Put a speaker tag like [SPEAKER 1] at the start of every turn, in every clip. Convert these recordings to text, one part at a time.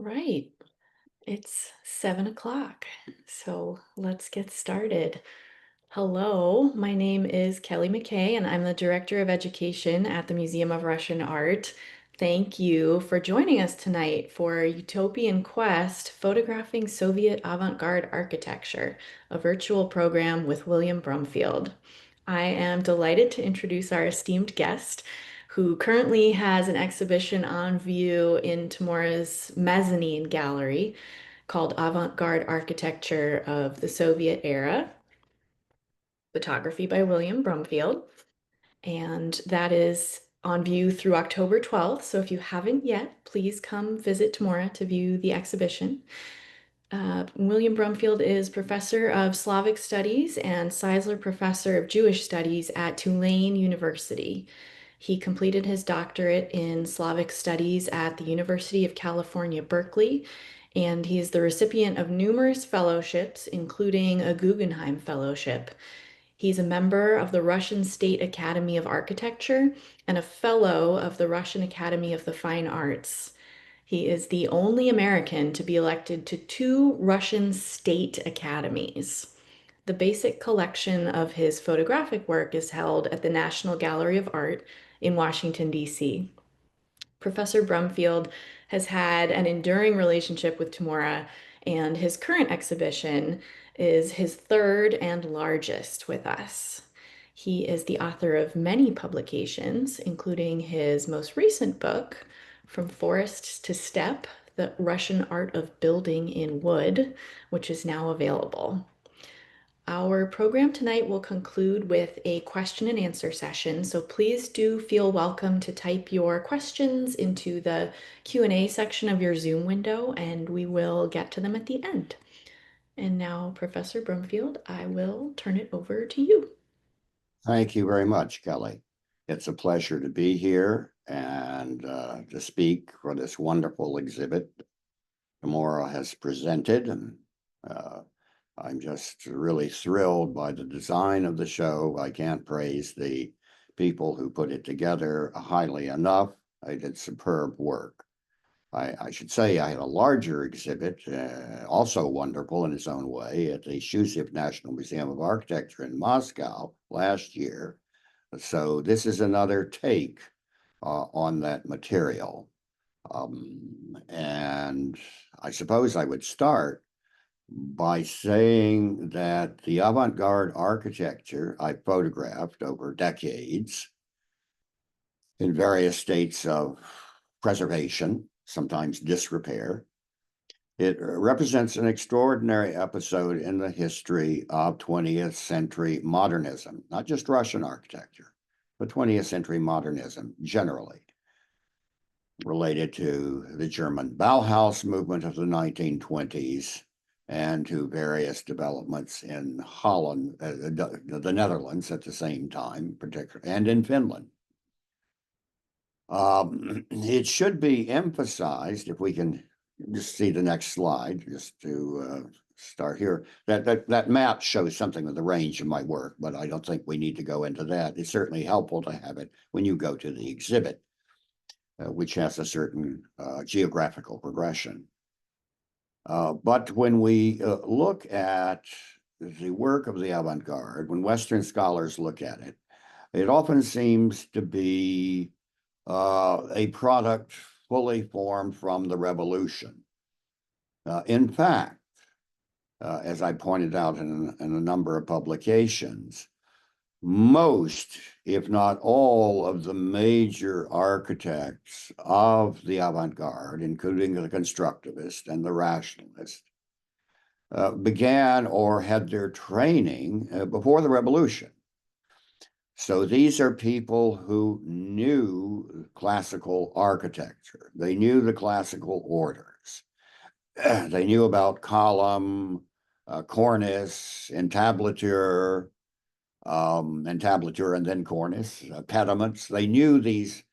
[SPEAKER 1] right, it's 7 o'clock, so let's get started. Hello, my name is Kelly McKay, and I'm the Director of Education at the Museum of Russian Art. Thank you for joining us tonight for Utopian Quest, Photographing Soviet Avant-Garde Architecture, a virtual program with William Brumfield. I am delighted to introduce our esteemed guest, who currently has an exhibition on view in Tamora's mezzanine gallery called Avant-Garde Architecture of the Soviet Era, photography by William Brumfield. And that is on view through October 12th. So if you haven't yet, please come visit Tamora to view the exhibition. William Brumfield is Professor of Slavic Studies and Seisler Professor of Jewish Studies at Tulane University. He completed his doctorate in Slavic Studies at the University of California, Berkeley, and he is the recipient of numerous fellowships, including a Guggenheim Fellowship. He's a member of the Russian State Academy of Architecture and a fellow of the Russian Academy of the Fine Arts. He is the only American to be elected to two Russian state academies. The basic collection of his photographic work is held at the National Gallery of Art in Washington, D.C. Professor Brumfield has had an enduring relationship with Tamora, and his current exhibition is his third and largest with us. He is the author of many publications, including his most recent book, From Forest to Steppe, The Russian Art of Building in Wood, which is now available. Our program tonight will conclude with a question and answer session, so please do feel welcome to type your questions into the Q&A section of your Zoom window, and we will get to them at the end. And now, Professor Brumfield, I will turn it over to you.
[SPEAKER 2] Thank you very much, Kelly. It's a pleasure to be here and to speak for this wonderful exhibit Tamora has presented. And I'm just really thrilled by the design of the show. I can't praise the people who put it together highly enough. They did superb work. I should say I had a larger exhibit, also wonderful in its own way, at the Shushev National Museum of Architecture in Moscow last year. So this is another take on that material. And I suppose I would start by saying that the avant-garde architecture I photographed over decades in various states of preservation, sometimes disrepair. It represents an extraordinary episode in the history of 20th century modernism, not just Russian architecture, but 20th century modernism generally, related to the German Bauhaus movement of the 1920s and to various developments in Holland, the Netherlands at the same time, particularly, and in Finland. It should be emphasized, if we can just see the next slide, just to start here, that map shows something of the range of my work, but I don't think we need to go into that. It's certainly helpful to have it when you go to the exhibit, which has a certain geographical progression. But when we look at the work of the avant-garde, when Western scholars look at it, it often seems to be a product fully formed from the revolution. In fact, as I pointed out in a number of publications, most, if not all, of the major architects of the avant-garde, including the constructivist and the rationalist, began or had their training before the revolution. So these are people who knew classical architecture. They knew the classical orders. They knew about column, cornice, entablature, and then cornice, pediments. They knew these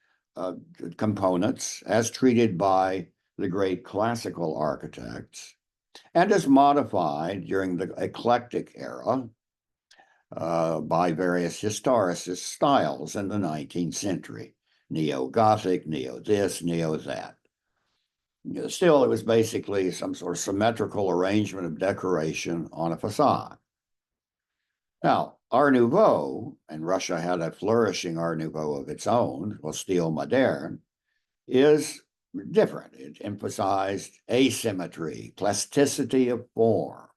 [SPEAKER 2] components as treated by the great classical architects and as modified during the eclectic era by various historicist styles in the 19th century, neo-Gothic, neo-this, neo-that. Still, it was basically some sort of symmetrical arrangement of decoration on a facade. Now, Art Nouveau, and Russia had a flourishing Art Nouveau of its own, well, Style Moderne, is different. It emphasized asymmetry, plasticity of form,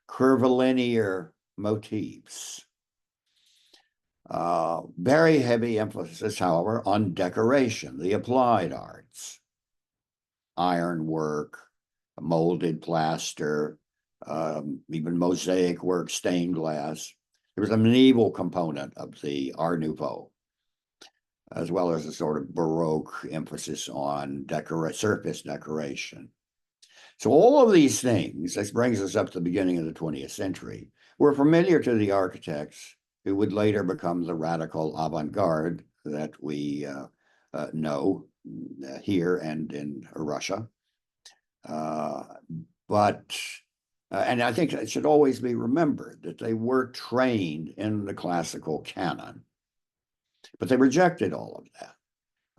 [SPEAKER 2] curvilinear motifs. Very heavy emphasis, however, on decoration, the applied arts, ironwork, molded plaster, even mosaic work, stained glass. There was a medieval component of the Art Nouveau, as well as a sort of Baroque emphasis on surface decoration. So all of these things, this brings us up to the beginning of the 20th century, were familiar to the architects who would later become the radical avant-garde that we know here and in Russia. But and I think it should always be remembered that they were trained in the classical canon, but they rejected all of that.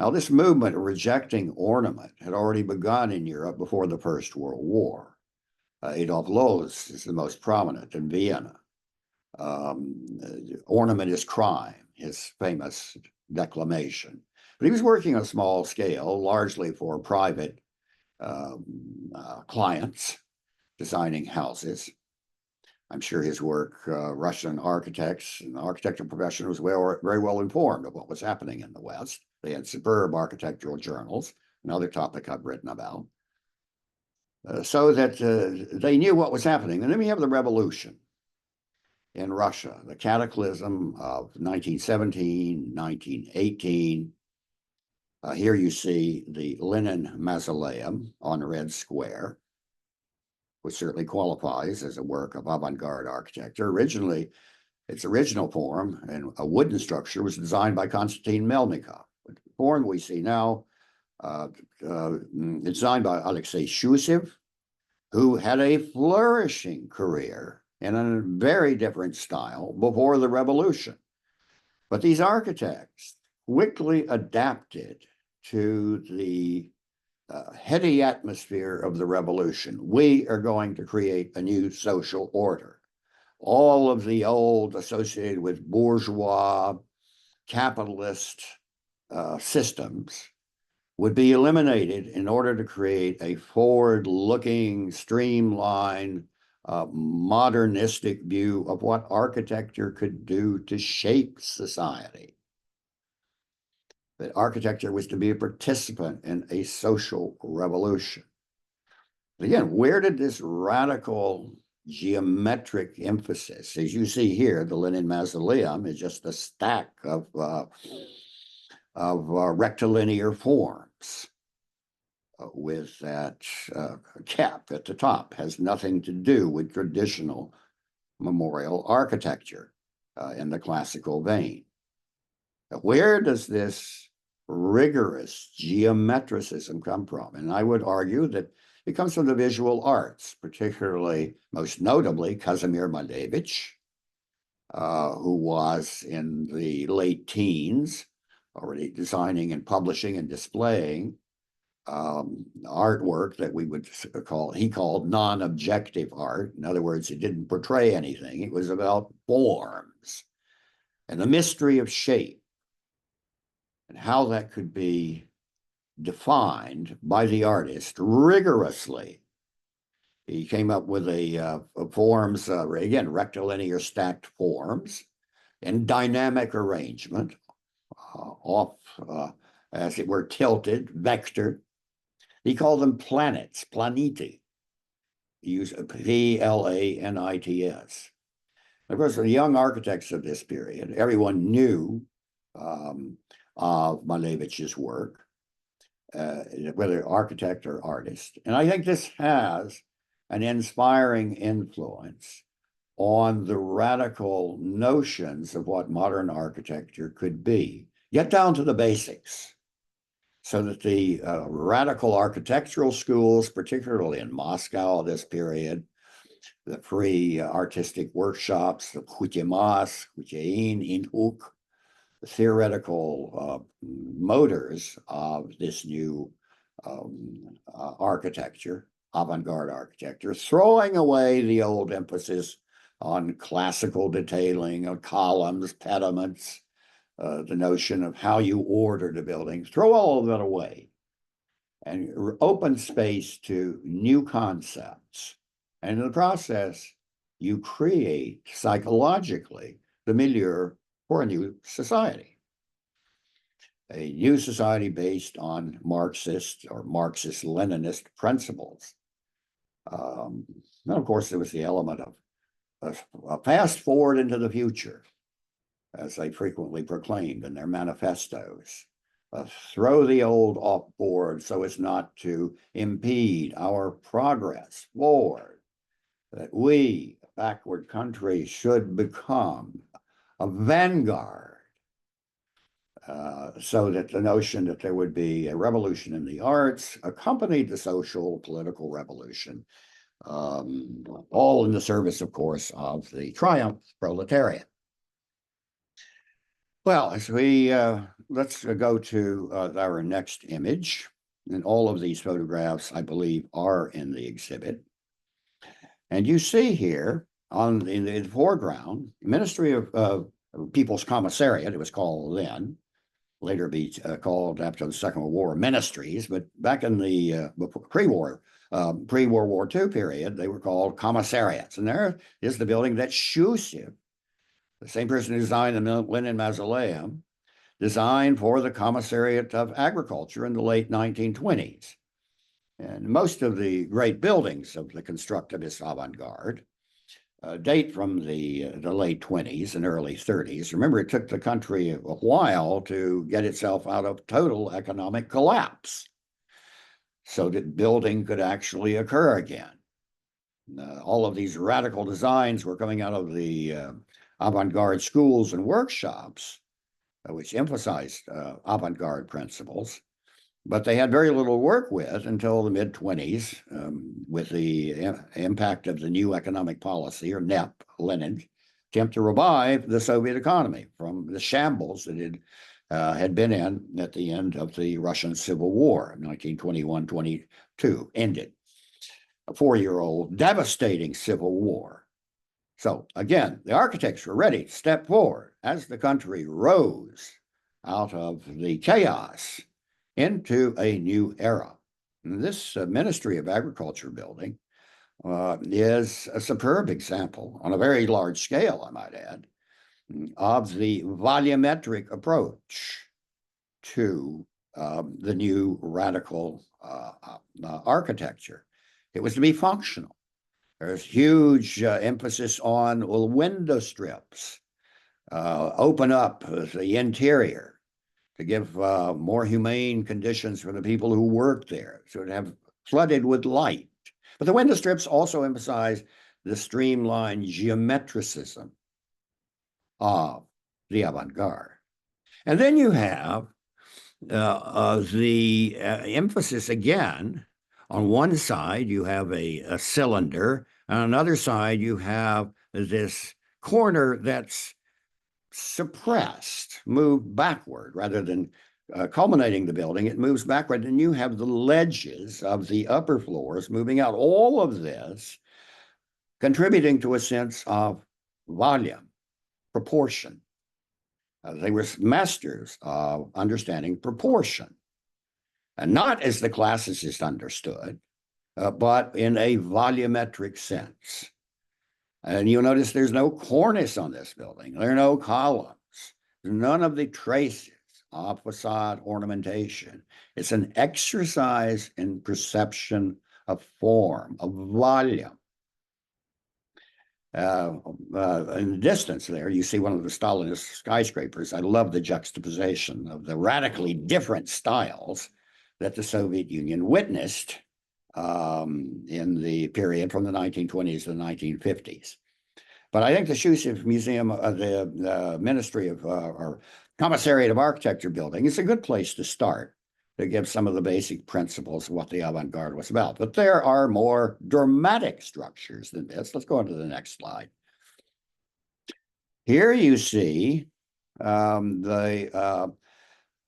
[SPEAKER 2] Now, this movement of rejecting ornament had already begun in Europe before the First World War. Adolf Loos is the most prominent in Vienna. Ornament is crime, his famous declamation. But he was working on a small scale, largely for private clients, designing houses. I'm sure his work, Russian architects and the architecture profession was very well informed of what was happening in the West. They had superb architectural journals, another topic I've written about, so that they knew what was happening. And then we have the revolution in Russia, the cataclysm of 1917, 1918. Here you see the Lenin Mausoleum on Red Square, which certainly qualifies as a work of avant-garde architecture. Originally, its original form and a wooden structure was designed by Konstantin Melnikov. The form we see now, designed by Alexei Shusev, who had a flourishing career in a very different style before the revolution. But these architects quickly adapted to the heady atmosphere of the revolution. We are going to create a new social order. All of the old associated with bourgeois capitalist systems would be eliminated in order to create a forward-looking, streamlined, modernistic view of what architecture could do to shape society. That architecture was to be a participant in a social revolution. But again, where did this radical geometric emphasis, as you see here, the Lenin Mausoleum is just a stack of rectilinear forms with that cap at the top, has nothing to do with traditional memorial architecture in the classical vein. Where does this rigorous geometricism come from? And I would argue that it comes from the visual arts, particularly, most notably, Kazimir Malevich, who was in the late teens, already designing and publishing and displaying artwork that we would he called non-objective art. In other words, it didn't portray anything. It was about forms and the mystery of shape and how that could be defined by the artist rigorously. He came up with forms, again, rectilinear stacked forms and dynamic arrangement, as it were, tilted, vectored. He called them planets, planeti. He used Planits. Of course, the young architects of this period, everyone knew of Malevich's work, whether architect or artist. And I think this has an inspiring influence on the radical notions of what modern architecture could be. Get down to the basics, so that the radical architectural schools, particularly in Moscow this period, the free artistic workshops, the Kutyemas, Kutyein, Inhuk, the theoretical motors of this new architecture, avant-garde architecture, throwing away the old emphasis on classical detailing of columns, pediments, the notion of how you ordered a building, throw all of that away and open space to new concepts. And in the process, you create psychologically the milieu for a new society. A new society based on Marxist or Marxist-Leninist principles. And of course, there was the element of a fast forward into the future, as they frequently proclaimed in their manifestos. Throw the old off board so as not to impede our progress forward, that we, a backward country, should become a vanguard. So that the notion that there would be a revolution in the arts accompanied the social political revolution, all in the service, of course, of the triumph proletariat. Well, as we let's go to our next image, and all of these photographs, I believe, are in the exhibit. And you see here in the foreground, Ministry of People's Commissariat, it was called then, later be called after the Second World War ministries, but back in the pre-World War II period, they were called commissariats. And there is the building that Shusif, the same person who designed the Lenin Mausoleum, designed for the Commissariat of Agriculture in the late 1920s. And most of the great buildings of the constructivist avant-garde date from the late 20s and early 30s. Remember, it took the country a while to get itself out of total economic collapse so that building could actually occur again. All of these radical designs were coming out of the avant-garde schools and workshops, which emphasized avant-garde principles. But they had very little to work with until the mid-20s, with the impact of the new economic policy, or NEP, Lenin, attempt to revive the Soviet economy from the shambles that it had been in at the end of the Russian Civil War, 1921-22, ended. A 4-year-old devastating civil war. So again, the architects were ready to step forward as the country rose out of the chaos into a new era. And this Ministry of Agriculture building is a superb example, on a very large scale, I might add, of the volumetric approach to the new radical architecture. It was to be functional. There's huge emphasis on window strips, open up the interior, to give more humane conditions for the people who work there, so to have flooded with light. But the window strips also emphasize the streamlined geometricism of the avant-garde. And then you have the emphasis again. On one side, you have a cylinder. On another side, you have this corner that's suppressed, moved backward rather than culminating the building. It moves backward, and you have the ledges of the upper floors moving out. All of this contributing to a sense of volume, proportion. They were masters of understanding proportion, and not as the classicists understood, but in a volumetric sense. And you'll notice there's no cornice on this building. There are no columns. There's none of the traces of facade ornamentation. It's an exercise in perception of form, of volume. In the distance there, you see one of the Stalinist skyscrapers. I love the juxtaposition of the radically different styles that the Soviet Union witnessed in the period from the 1920s to the 1950s. But I think the Shusif Museum, the Ministry of, or Commissariat of Architecture building is a good place to start to give some of the basic principles of what the avant-garde was about. But there are more dramatic structures than this. Let's go on to the next slide. Here you see the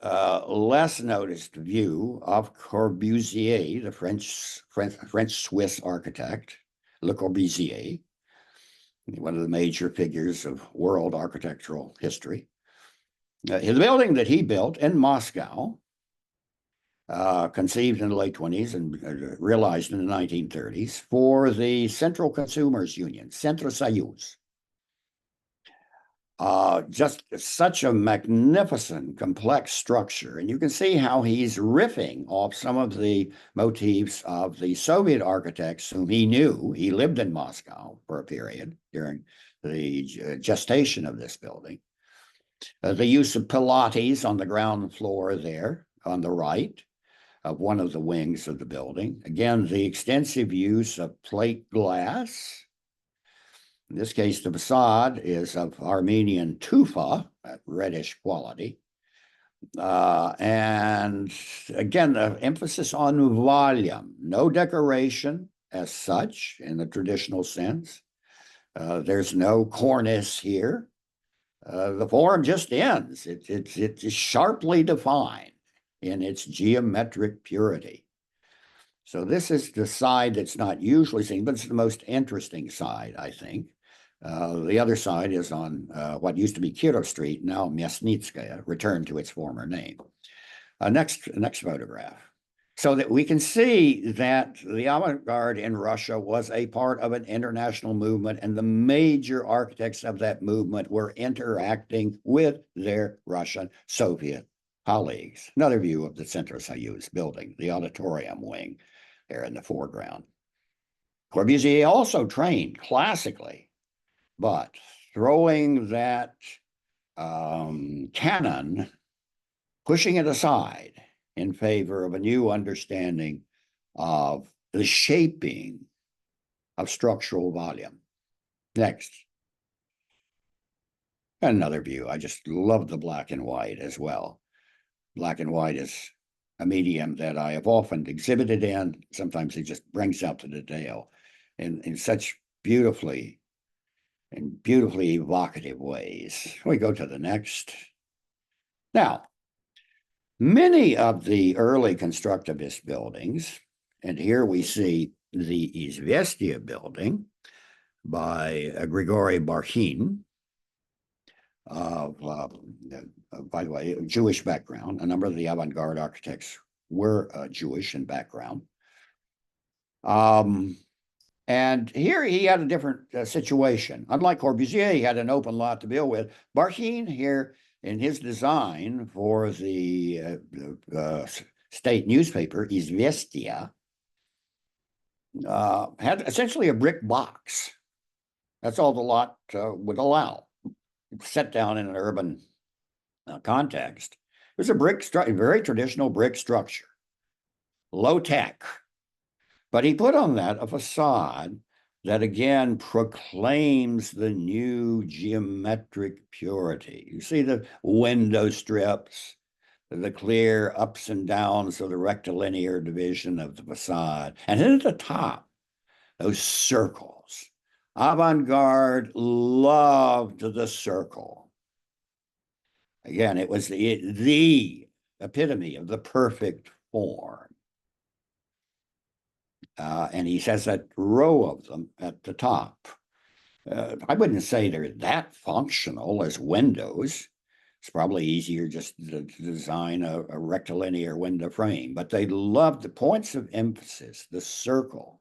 [SPEAKER 2] less noticed view of Corbusier, the French-Swiss architect, Le Corbusier, one of the major figures of world architectural history. The building that he built in Moscow, conceived in the late 20s and realized in the 1930s for the Central Consumers Union, Centrosayuz. Just such a magnificent, complex structure. And you can see how he's riffing off some of the motifs of the Soviet architects whom he knew. He lived in Moscow for a period during the gestation of this building. The use of Pilates on the ground floor there on the right of one of the wings of the building. Again, the extensive use of plate glass. In this case, the facade is of Armenian tufa, that reddish quality. And again, the emphasis on volume, no decoration as such in the traditional sense. There's no cornice here. The form just ends. It's sharply defined in its geometric purity. So this is the side that's not usually seen, but it's the most interesting side, I think. The other side is on what used to be Kirov Street, now Myasnitskaya, returned to its former name. Next photograph. So that we can see that the avant-garde in Russia was a part of an international movement, and the major architects of that movement were interacting with their Russian Soviet colleagues. Another view of the Centrosayuz building, the auditorium wing there in the foreground. Corbusier also trained classically, but throwing that canon, pushing it aside in favor of a new understanding of the shaping of structural volume. Next. Another view. I just love the black and white as well. Black and white is a medium that I have often exhibited in. Sometimes it just brings out the detail in such beautifully evocative ways. We go to the next. Now, many of the early constructivist buildings, and here we see the Izvestia building by Grigory Barkhin, by the way, Jewish background. A number of the avant-garde architects were Jewish in background. And here he had a different situation. Unlike Corbusier, he had an open lot to build with. Barkhin here, in his design for the state newspaper, Izvestia, had essentially a brick box. That's all the lot would allow. It's set down in an urban context. It was a very traditional brick structure, low tech. But he put on that a facade that again proclaims the new geometric purity. You see the window strips, the clear ups and downs of the rectilinear division of the facade. And then at the top, those circles. Avant-garde loved the circle. Again, it was the epitome of the perfect form. And he says that row of them at the top. I wouldn't say they're that functional as windows. It's probably easier just to design a rectilinear window frame, but they loved the points of emphasis. The circle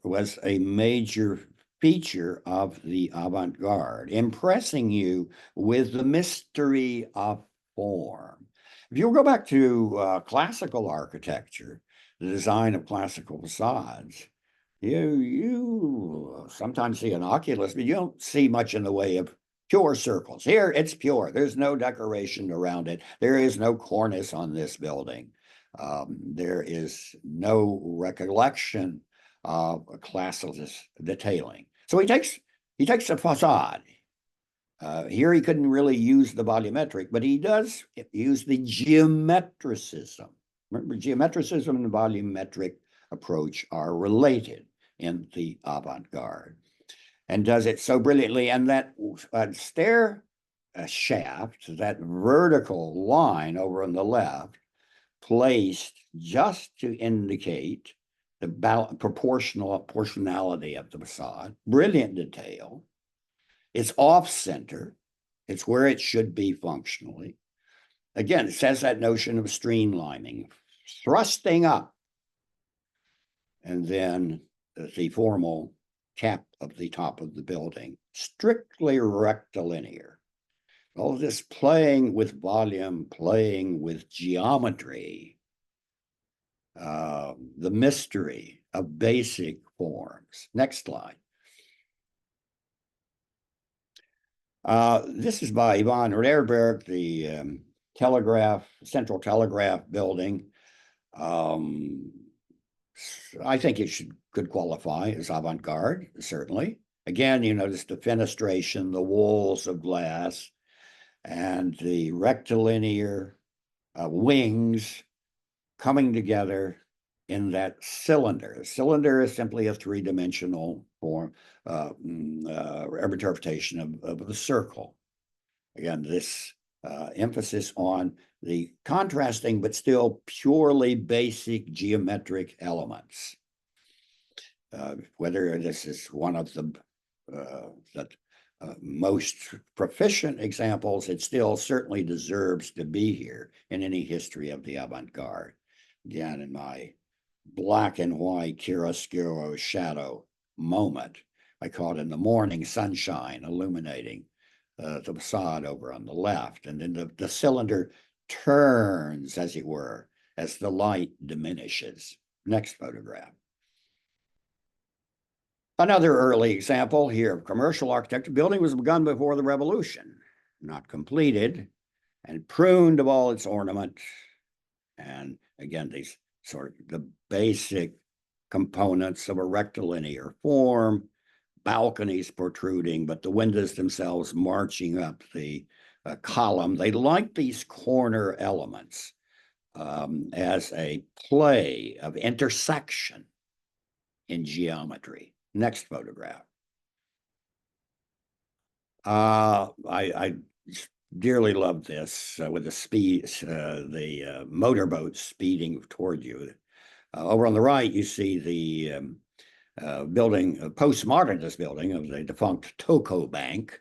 [SPEAKER 2] was a major feature of the avant-garde, impressing you with the mystery of form. If you go back to classical architecture, the design of classical facades, you sometimes see an oculus, but you don't see much in the way of pure circles. Here, it's pure. There's no decoration around it. There is no cornice on this building. There is no recollection of classicist detailing. So he takes a facade. Here he couldn't really use the volumetric, but he does use the geometricism. Remember, geometricism and volumetric approach are related in the avant-garde, and does it so brilliantly. And that stair shaft, that vertical line over on the left, placed just to indicate the proportionality of the facade. Brilliant detail. It's off center. It's where it should be functionally. Again, it says that notion of streamlining, thrusting up, and then the formal cap of the top of the building, strictly rectilinear. All this playing with volume, playing with geometry, the mystery of basic forms. Next slide. This is by Ivan Rehrberg, the Central Telegraph building. I think it could qualify as avant-garde, certainly. Again, you notice the fenestration, the walls of glass, and the rectilinear wings coming together in that cylinder. A cylinder is simply a three-dimensional form, interpretation of the circle. Again, this emphasis on the contrasting but still purely basic geometric elements. Whether this is one of the most proficient examples, it still certainly deserves to be here in any history of the avant-garde. Again, in my black and white chiaroscuro shadow moment, I call it in the morning sunshine illuminating the facade over on the left, and then the cylinder turns, as it were, as the light diminishes. Next photograph. Another early example here of commercial architecture. Building was begun before the revolution, not completed, and pruned of all its ornament. And again, these sort of the basic components of a rectilinear form, balconies protruding, but the windows themselves marching up the column. They like these corner elements as a play of intersection in geometry. Next photograph. I dearly love this with the speed, the motorboat speeding toward you. Over on the right, you see the building, postmodernist building of the defunct Toko Bank,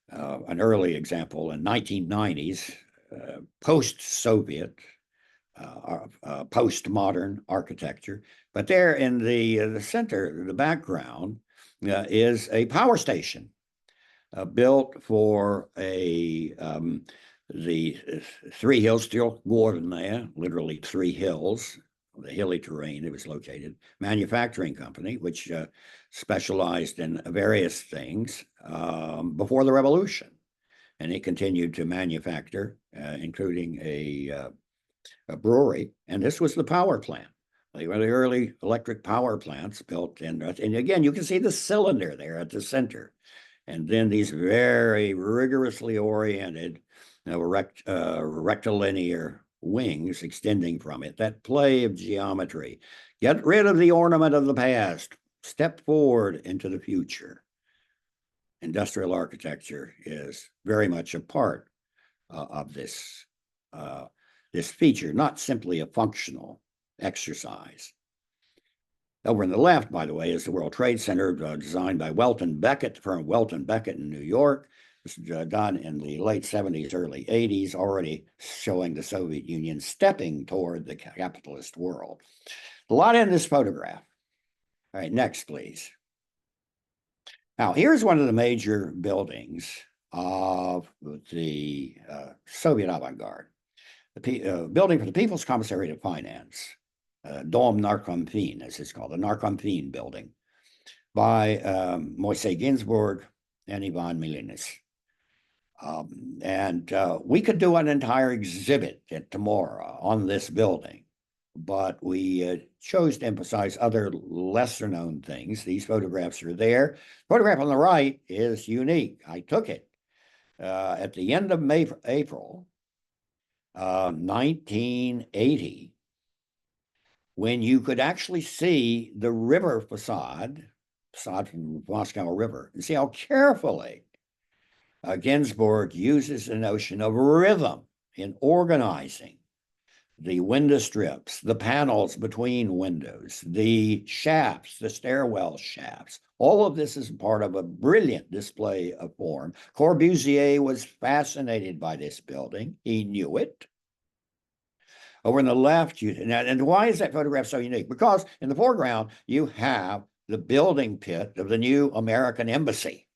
[SPEAKER 2] an early example in 1990s, post-Soviet, postmodern architecture. But there in the center, the background, is a power station built for the three hills, Gorная, literally three hills, the hilly terrain it was located, manufacturing company, which specialized in various things before the revolution. And it continued to manufacture, including a brewery. And this was the power plant. They were the early electric power plants built in. And again, you can see the cylinder there at the center. And then these very rigorously oriented rectilinear wings extending from it, that play of geometry. Get rid of the ornament of the past, step forward into the future. Industrial architecture is very much a part of this, this feature, not simply a functional exercise. Over on the left, by the way, is the World Trade Center, designed by Welton Beckett, the firm Welton Beckett in New York. This was done in the late 70s, early 80s, already showing the Soviet Union stepping toward the capitalist world. A lot in this photograph. All right, next, please. Now, here's one of the major buildings of the Soviet avant-garde, the building for the People's Commissariat of Finance, Dom Narkomfin, as it's called, the Narkomfin building, by Moisei Ginsburg and Ivan Milinis. We could do an entire exhibit at tomorrow on this building, but we chose to emphasize other lesser known things. These photographs are there. Photograph on the right is unique. I took it at the end of April 1980, when you could actually see the river facade from the Moscow River, and see how carefully Ginsburg uses the notion of rhythm in organizing the window strips, the panels between windows, the shafts, the stairwell shafts. All of this is part of a brilliant display of form. Corbusier was fascinated by this building. He knew it. Over on the left, and why is that photograph so unique? Because in the foreground, you have the building pit of the new American embassy.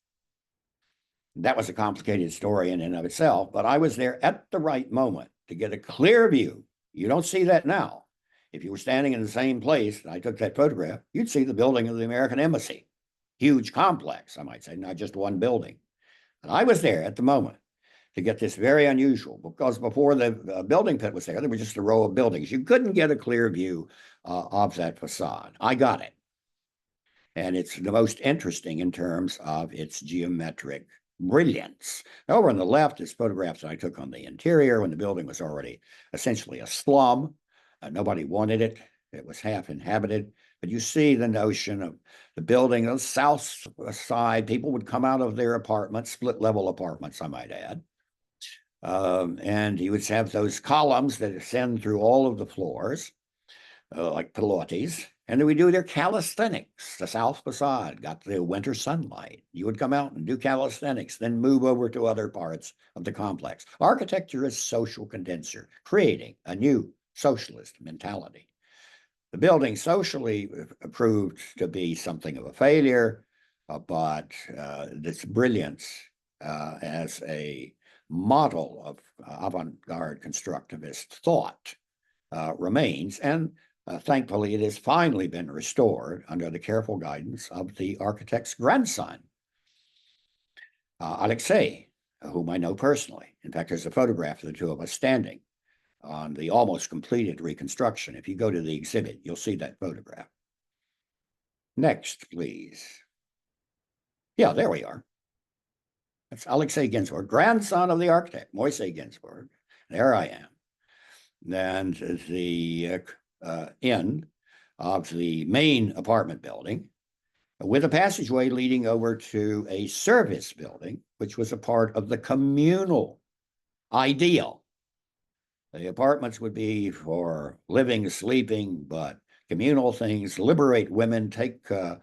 [SPEAKER 2] That was a complicated story in and of itself, but I was there at the right moment to get a clear view. You don't see that now. If you were standing in the same place and I took that photograph, you'd see the building of the American embassy. Huge complex, I might say, not just one building. And I was there at the moment to get this very unusual, because before the building pit was there was just a row of buildings. You couldn't get a clear view of that facade. I got it. And it's the most interesting in terms of its geometric brilliance. Over on the left is photographs that I took on the interior when the building was already essentially a slum. Nobody wanted it. It was half inhabited. But you see the notion of the building on the south side. People would come out of their apartments, split level apartments, I might add. And you would have those columns that ascend through all of the floors, like pilates. And then we do their calisthenics. The south facade got the winter sunlight. You would come out and do calisthenics, then move over to other parts of the complex. Architecture is social condenser, creating a new socialist mentality. The building socially proved to be something of a failure, but this brilliance as a model of avant-garde constructivist thought remains, and thankfully it has finally been restored under the careful guidance of the architect's grandson, Alexei, whom I know personally. In fact, there's a photograph of the two of us standing on the almost completed reconstruction. If you go to the exhibit, you'll see that photograph. Next, please. Yeah, there we are. That's Alexei Ginsburg, grandson of the architect, Moise Ginsburg. There I am. And the end of the main apartment building with a passageway leading over to a service building, which was a part of the communal ideal. The apartments would be for living, sleeping, but communal things, liberate women, take, get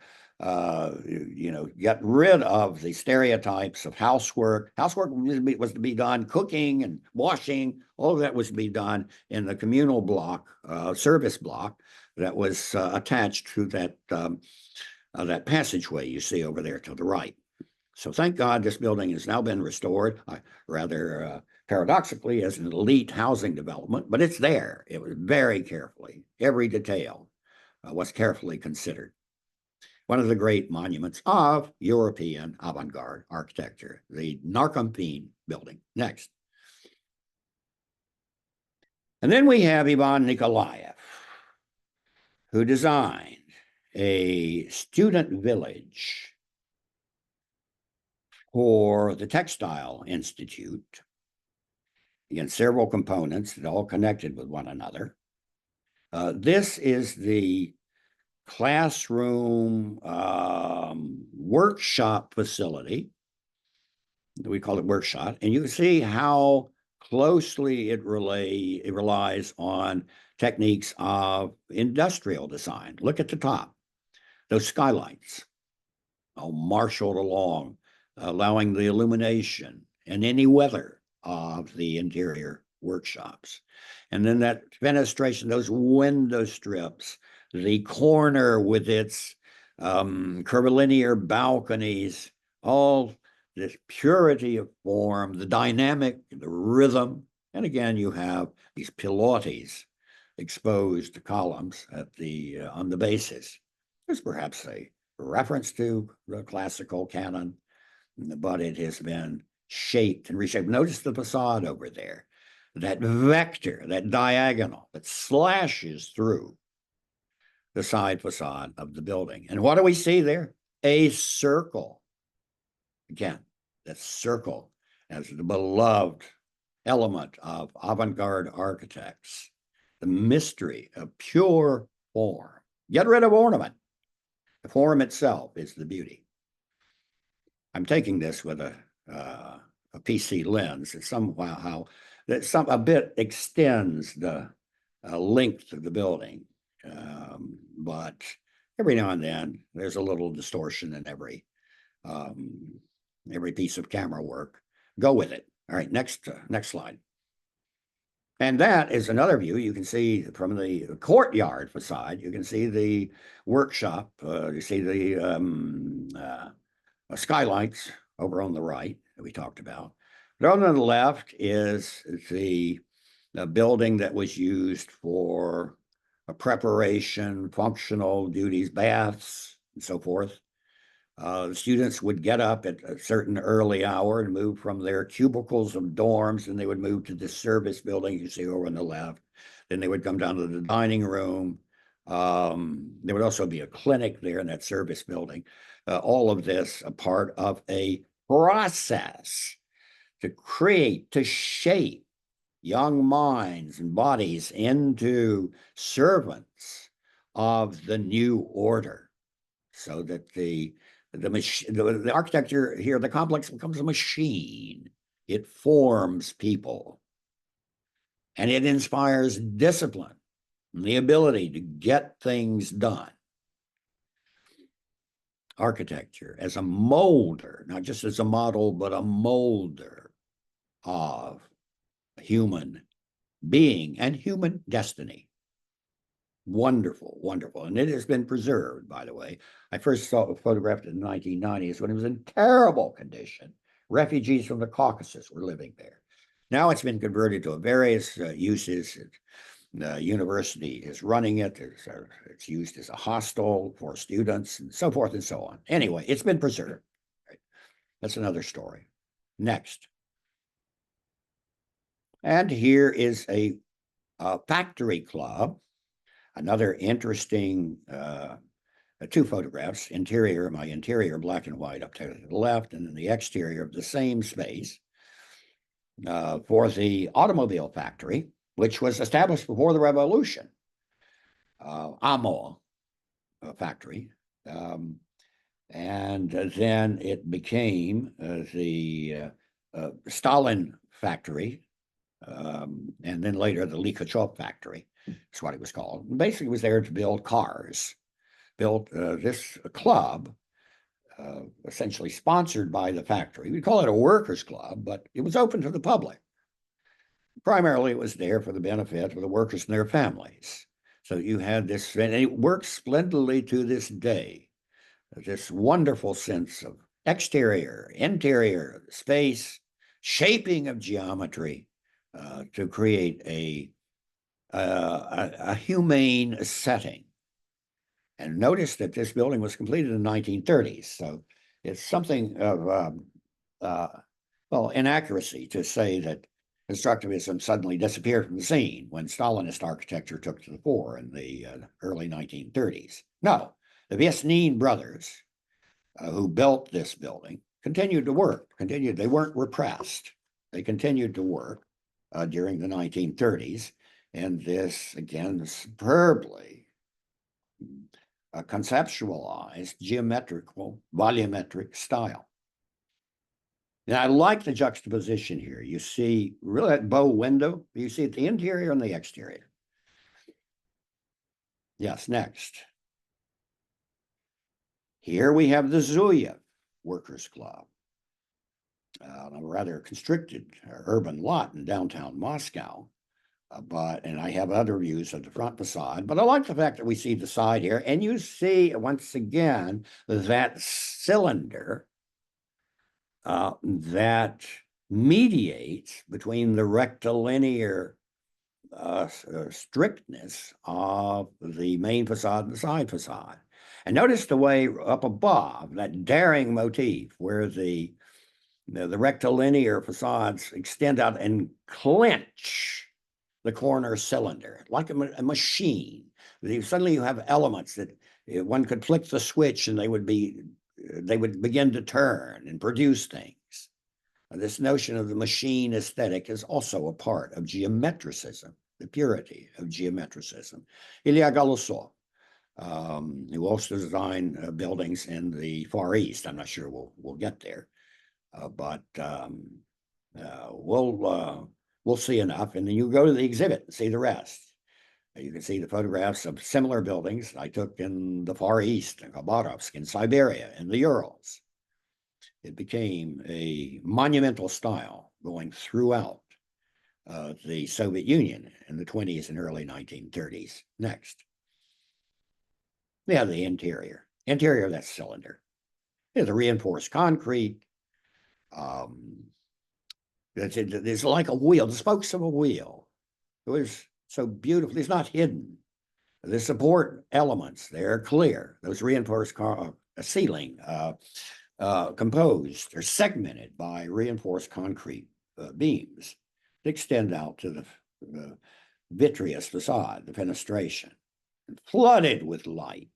[SPEAKER 2] rid of the stereotypes of housework. Housework was to be done, cooking and washing, all of that was to be done in the communal block, service block that was attached to that passageway you see over there to the right. So thank God this building has now been restored, rather paradoxically as an elite housing development, but it's there. It was very carefully, every detail was carefully considered. One of the great monuments of European avant-garde architecture, the Narkompein building. Next. And then we have Ivan Nikolaev, who designed a student village for the Textile Institute. Again, several components that all connected with one another. This is the classroom workshop facility. We call it workshop. And you can see how closely it relies on techniques of industrial design. Look at the top, those skylights, all marshaled along, allowing the illumination and any weather of the interior workshops. And then that fenestration, those window strips, the corner with its curvilinear balconies, all this purity of form, the dynamic, the rhythm. And again, you have these pilates, exposed columns at on the bases. There's perhaps a reference to the classical canon, but it has been shaped and reshaped. Notice the facade over there, that vector, that diagonal that slashes through the side facade of the building. And what do we see there? A circle. Again, that circle as the beloved element of avant-garde architects, the mystery of pure form. Get rid of ornament. The form itself is the beauty. I'm taking this with a a PC lens. It somehow that a bit extends the length of the building, but every now and then there's a little distortion in every piece of camera work. Go with it. All right, next slide. And that is another view. You can see from the courtyard facade, you can see the workshop. You see the skylights over on the right that we talked about. But on the left is the building that was used for a preparation, functional duties, baths, and so forth. The students would get up at a certain early hour and move from their cubicles of dorms, and they would move to this service building you see over on the left. Then they would come down to the dining room. There would also be a clinic there in that service building. All of this a part of a process to create, to shape young minds and bodies into servants of the new order, so that the architecture here, the complex becomes a machine. It forms people, and it inspires discipline and the ability to get things done. Architecture as a molder, not just as a model, but a molder of human being and human destiny. Wonderful, wonderful. And it has been preserved, by the way. I first saw it photographed in the 1990s when it was in terrible condition. Refugees from the Caucasus were living there. Now it's been converted to various uses. The university is running it. It's used as a hostel for students and so forth and so on. Anyway, it's been preserved. Right? That's another story. Next. And here is a factory club. Another interesting two photographs, my interior black and white up to the left, and then the exterior of the same space for the automobile factory, which was established before the revolution, Amo factory. And then it became the Stalin factory, and then later the Likhachov factory. That's what it was called. And basically, it was there to build cars. Built this club, essentially sponsored by the factory. We call it a workers' club, but it was open to the public. Primarily, it was there for the benefit of the workers and their families. So you had this, and it works splendidly to this day. This wonderful sense of exterior, interior, space, shaping of geometry to create a humane setting. And notice that this building was completed in the 1930s. So it's something of, inaccuracy to say that constructivism suddenly disappeared from the scene when Stalinist architecture took to the fore in the early 1930s. No, the Viesnin brothers who built this building continued to work, they weren't repressed. They continued to work during the 1930s. And this, again, superbly conceptualized geometrical, volumetric style. And I like the juxtaposition here. You see really that bow window, you see the interior and the exterior. Yes, next. Here we have the Zuyev Workers Club, a rather constricted urban lot in downtown Moscow. And I have other views of the front facade, but I like the fact that we see the side here, and you see once again that cylinder that mediates between the rectilinear strictness of the main facade and the side facade. And notice the way up above, that daring motif where the rectilinear facades extend out and clench the corner cylinder, like a machine. Suddenly you have elements that one could flick the switch and they would begin to turn and produce things. This notion of the machine aesthetic is also a part of geometricism, the purity of geometricism. Ilya Galusov, who also designed buildings in the Far East. I'm not sure we'll get there, but We'll see enough, and then you go to the exhibit and see the rest. You can see the photographs of similar buildings I took in the Far East, in Khabarovsk, in Siberia, in the Urals. It became a monumental style going throughout the Soviet Union in the 20s and early 1930s. Next. We have the interior. Interior, that's cylinder. There's a reinforced concrete. Um, it's like a wheel, the spokes of a wheel. It was so beautiful. It's not hidden. The support elements, they're clear. Those reinforced ceiling composed or segmented by reinforced concrete beams that extend out to the vitreous facade, the fenestration, and flooded with light.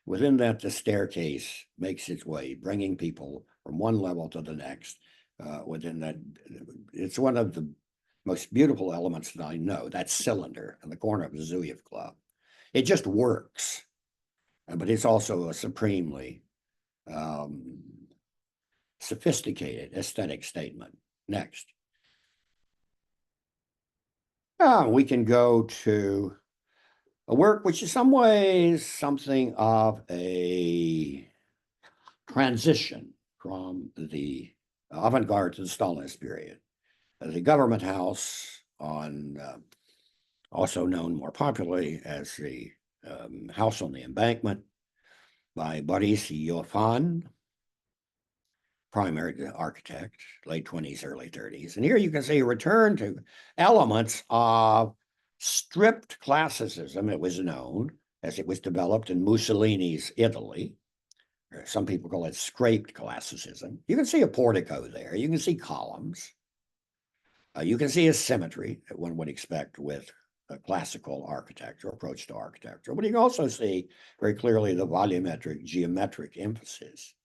[SPEAKER 2] Within that, the staircase makes its way, bringing people from one level to the next. Within that, it's one of the most beautiful elements that I know, that cylinder in the corner of the Zuyev Club. It just works, but it's also a supremely sophisticated aesthetic statement. Next. We can go to a work which in some ways something of a transition from the avant-garde to the Stalinist period. The government house on, also known more popularly as the House on the Embankment by Boris Yofan, primary architect, late 20s, early 30s. And here you can see a return to elements of stripped classicism, it was known, as it was developed in Mussolini's Italy. Some people call it scraped classicism. You can see a portico there. You can see columns. You can see a symmetry that one would expect with a classical architecture, approach to architecture. But you can also see very clearly the volumetric, geometric emphasis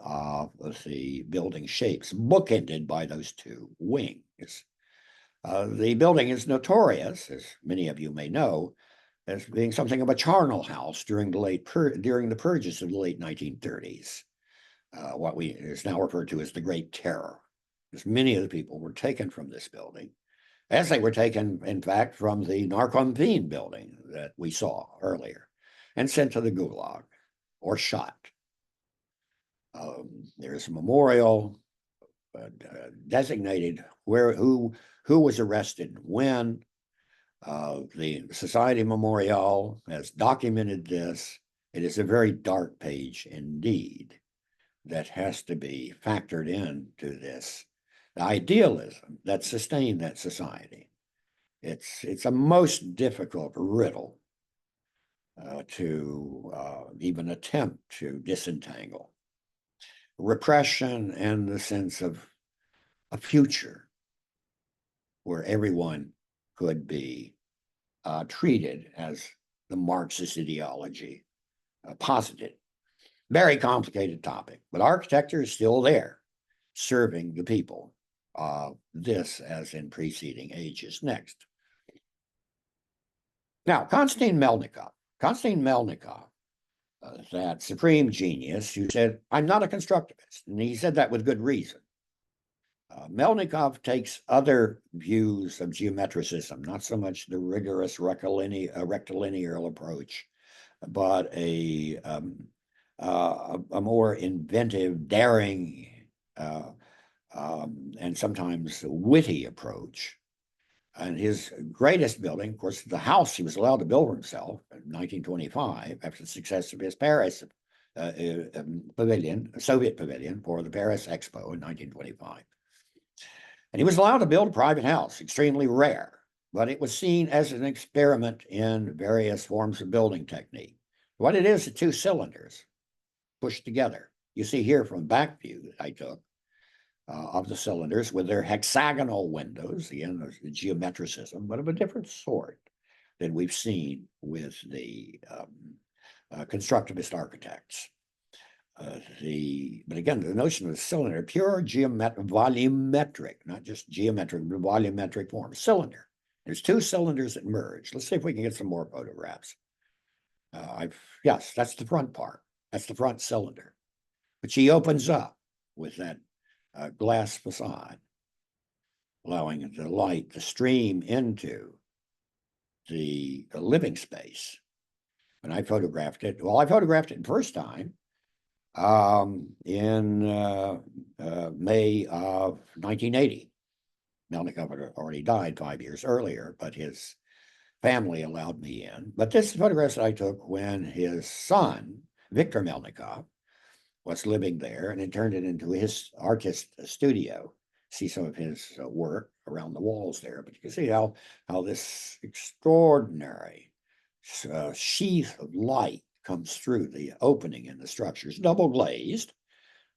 [SPEAKER 2] of the building shapes, bookended by those two wings. The building is notorious, as many of you may know, as being something of a charnel house during the purges of the late 1930s. What is now referred to as the Great Terror, because many of the people were taken from this building, as they were taken, in fact, from the Narkomvin building that we saw earlier, and sent to the Gulag or shot. There's a memorial designated who was arrested when. The Society Memorial has documented this. It is a very dark page indeed that has to be factored into this. The idealism that sustained that society. It's a most difficult riddle to even attempt to disentangle. Repression and the sense of a future where everyone could be treated as the Marxist ideology posited. Very complicated topic, but architecture is still there, serving the people. This as in preceding ages. Next. Now, Konstantin Melnikov, that supreme genius who said, I'm not a constructivist. And he said that with good reason. Melnikov takes other views of geometricism, not so much the rigorous rectilinear approach, but a more inventive, daring, and sometimes witty approach. And his greatest building, of course, the house he was allowed to build for himself in 1925 after the success of his Paris pavilion, Soviet pavilion for the Paris Expo in 1925. And he was allowed to build a private house, extremely rare, but it was seen as an experiment in various forms of building technique. What it is two cylinders pushed together. You see here from back view that I took of the cylinders with their hexagonal windows, again, there's the geometricism, but of a different sort than we've seen with the constructivist architects. But again, the notion of the cylinder, pure volumetric, not just geometric, but volumetric form, cylinder. There's two cylinders that merge. Let's see if we can get some more photographs. Yes, that's the front part. That's the front cylinder. But she opens up with that glass facade. allowing the light to stream into the living space. And I photographed it. Well, I photographed it the first time in May of 1980. Melnikov had already died 5 years earlier, but his family allowed me in. But this photograph that I took when his son, Victor Melnikov, was living there, and it turned it into his artist studio. See some of his work around the walls there, but you can see how this extraordinary sheath of light comes through the opening in the structure. It's double glazed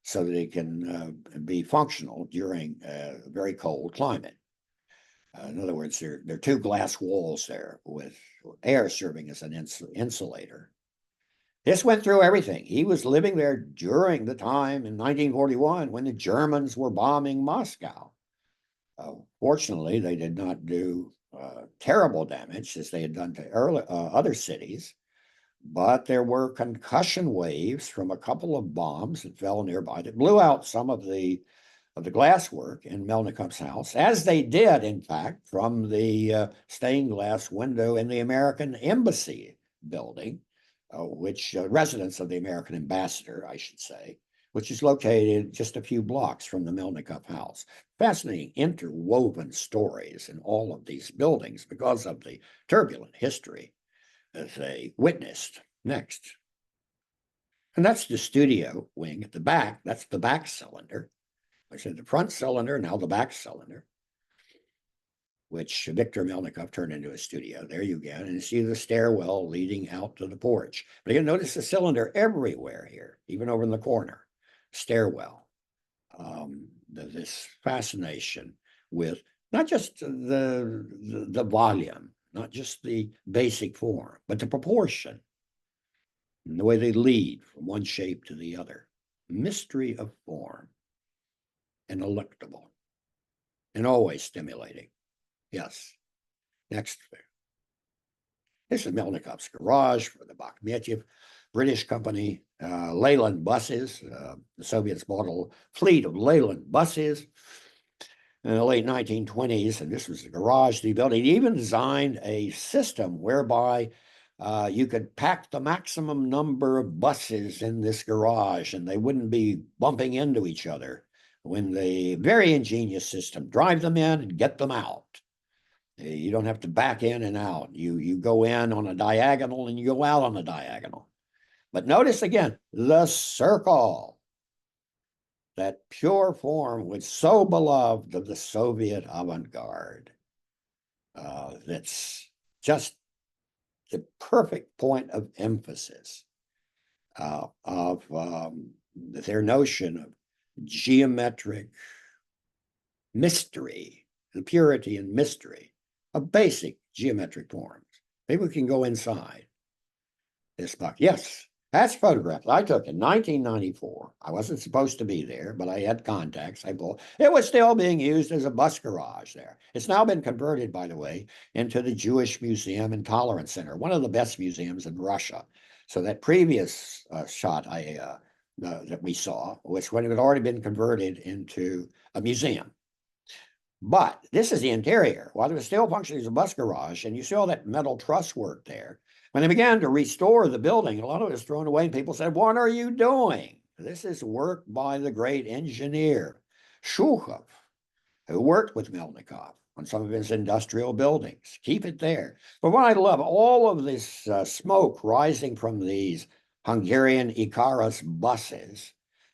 [SPEAKER 2] so that it can be functional during a very cold climate. In other words, there are two glass walls there with air serving as an insulator. This went through everything. He was living there during the time in 1941 when the Germans were bombing Moscow. Fortunately, they did not do terrible damage as they had done to other cities, but there were concussion waves from a couple of bombs that fell nearby that blew out some of the glasswork in Melnikov's house, as they did, in fact, from the stained glass window in the American Embassy building, which residence of the American ambassador, I should say, which is located just a few blocks from the Melnikov house. Fascinating interwoven stories in all of these buildings because of the turbulent history that they witnessed. Next. And that's the studio wing at the back. That's the back cylinder. I said the front cylinder, now the back cylinder, which Victor Melnikov turned into a studio. There you go. And you see the stairwell leading out to the porch. But you can notice the cylinder everywhere here, even over in the corner. Stairwell. This fascination with not just the volume, not just the basic form, but the proportion and the way they lead from one shape to the other. Mystery of form and electable and always stimulating. Yes. Next. This is Melnikov's garage for the Bakhmetyev British company. Leyland buses. The Soviets bought a fleet of Leyland buses in the late 1920s, and this was the garage they built. He even designed a system whereby you could pack the maximum number of buses in this garage and they wouldn't be bumping into each other when the very ingenious system, drive them in and get them out. You don't have to back in and out. You go in on a diagonal and you go out on a diagonal. But notice again, the circle, that pure form was so beloved of the Soviet avant-garde. That's just the perfect point of emphasis of their notion of geometric mystery, the purity and mystery of basic geometric forms. Maybe we can go inside this book. Yes, that's a photograph I took in 1994. I wasn't supposed to be there, but I had contacts. It was still being used as a bus garage there. It's now been converted, by the way, into the Jewish Museum and Tolerance Center, one of the best museums in Russia. So that previous shot that we saw was when it had already been converted into a museum. But this is the interior. While it was still functioning as a bus garage, and you see all that metal truss work there, when they began to restore the building, a lot of it was thrown away, and people said, "What are you doing?" This is work by the great engineer, Shukhov, who worked with Melnikov on some of his industrial buildings. Keep it there. But what I love, all of this smoke rising from these Hungarian Icarus buses,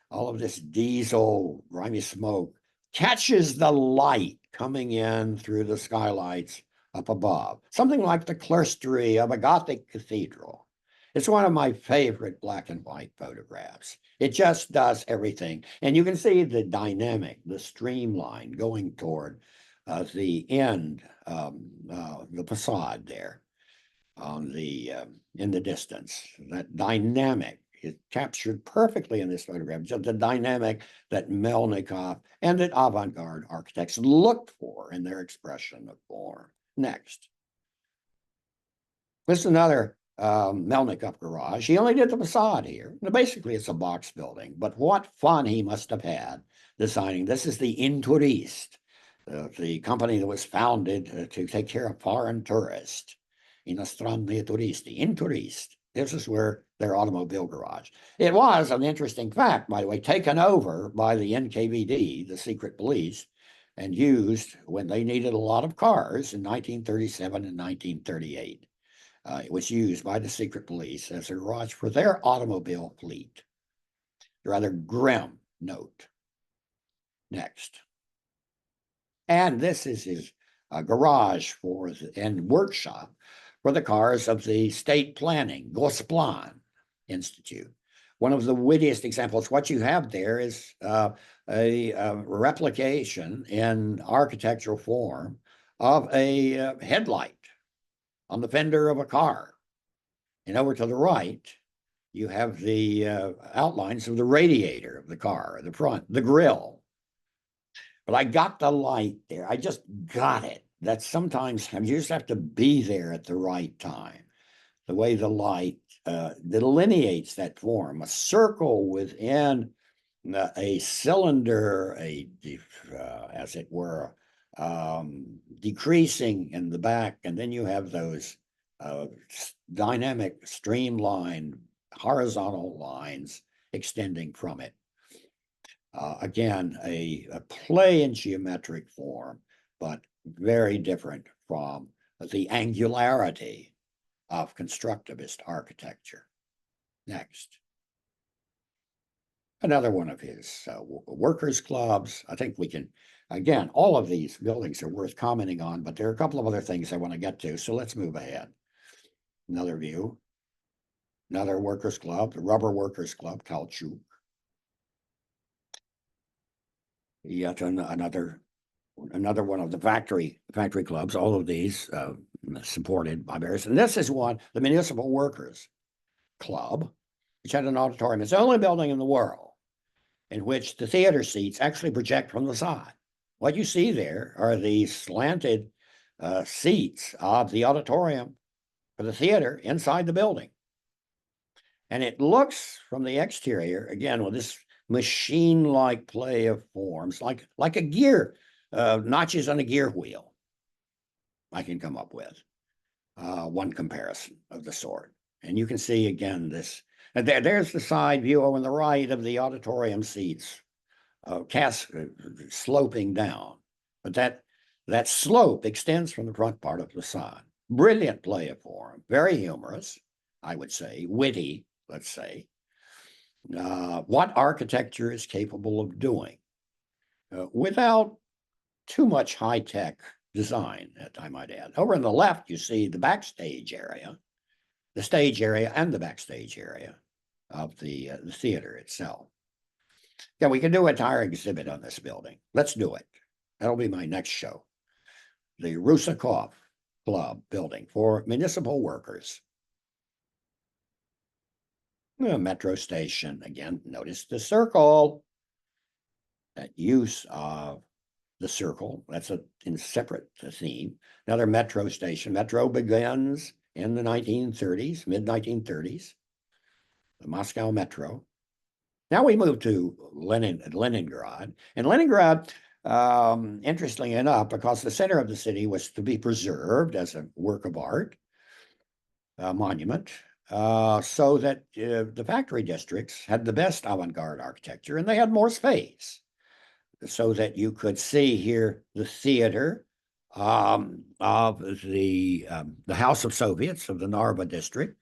[SPEAKER 2] all of this diesel, grimy smoke, catches the light coming in through the skylights up above, something like the clerestory of a Gothic cathedral. It's one of my favorite black and white photographs. It just does everything. And you can see the dynamic, the streamline going toward the end, the facade there on in the distance. That dynamic is captured perfectly in this photograph, just the dynamic that Melnikov and that avant-garde architects looked for in their expression of form. Next. This is another Melnikov garage. He only did the facade here. Now, basically, it's a box building, but what fun he must have had designing. This is the Intourist. the company that was founded to take care of foreign tourists, inostranni turisti, in tourist. This is where their automobile garage. It was an interesting fact, by the way, taken over by the NKVD, the secret police, and used when they needed a lot of cars in 1937 and 1938. It was used by the secret police as a garage for their automobile fleet. Rather grim note. Next. And this is his garage and workshop for the cars of the State Planning, Gosplan Institute. One of the wittiest examples, what you have there is a replication in architectural form of a headlight on the fender of a car. And over to the right, you have the outlines of the radiator of the car, the front, the grill. But I got the light there. I just got it. That sometimes you just have to be there at the right time. The way the light delineates that form, a circle within a cylinder, as it were, decreasing in the back, and then you have those dynamic, streamlined, horizontal lines extending from it. Again, a play in geometric form, but very different from the angularity of constructivist architecture. Next. Another one of his workers' clubs. I think we can, again, all of these buildings are worth commenting on, but there are a couple of other things I want to get to, so let's move ahead. Another view. Another workers' club, the Rubber Workers' Club, Caoutchouc. Yet another one of the factory clubs, all of these supported by various. And this is one, the Municipal Workers Club, which had an auditorium. It's the only building in the world in which the theater seats actually project from the side. What you see there are the slanted seats of the auditorium for the theater inside the building. And it looks from the exterior, again, with this machine-like play of forms, like a gear, notches on a gear wheel. I can come up with one comparison of the sort. And you can see again this, and there's the side view on the right of the auditorium seats, sloping down. But that slope extends from the front part of the side. Brilliant play of form, very humorous, I would say, witty, let's say. What architecture is capable of doing without too much high-tech design, I might add. Over on the left, you see the backstage area, the stage area and the backstage area of the theater itself. Yeah, we can do an entire exhibit on this building. Let's do it. That'll be my next show. The Rusakov Club building for municipal workers. Metro station, again, notice the circle. That use of the circle, that's in separate theme. Another metro station. Metro begins in the 1930s, mid-1930s, the Moscow Metro. Now we move to Leningrad. And Leningrad, interestingly enough, because the center of the city was to be preserved as a work of art, monument, so that the factory districts had the best avant-garde architecture, and they had more space, so that you could see here the theater of the House of Soviets of the Narva district.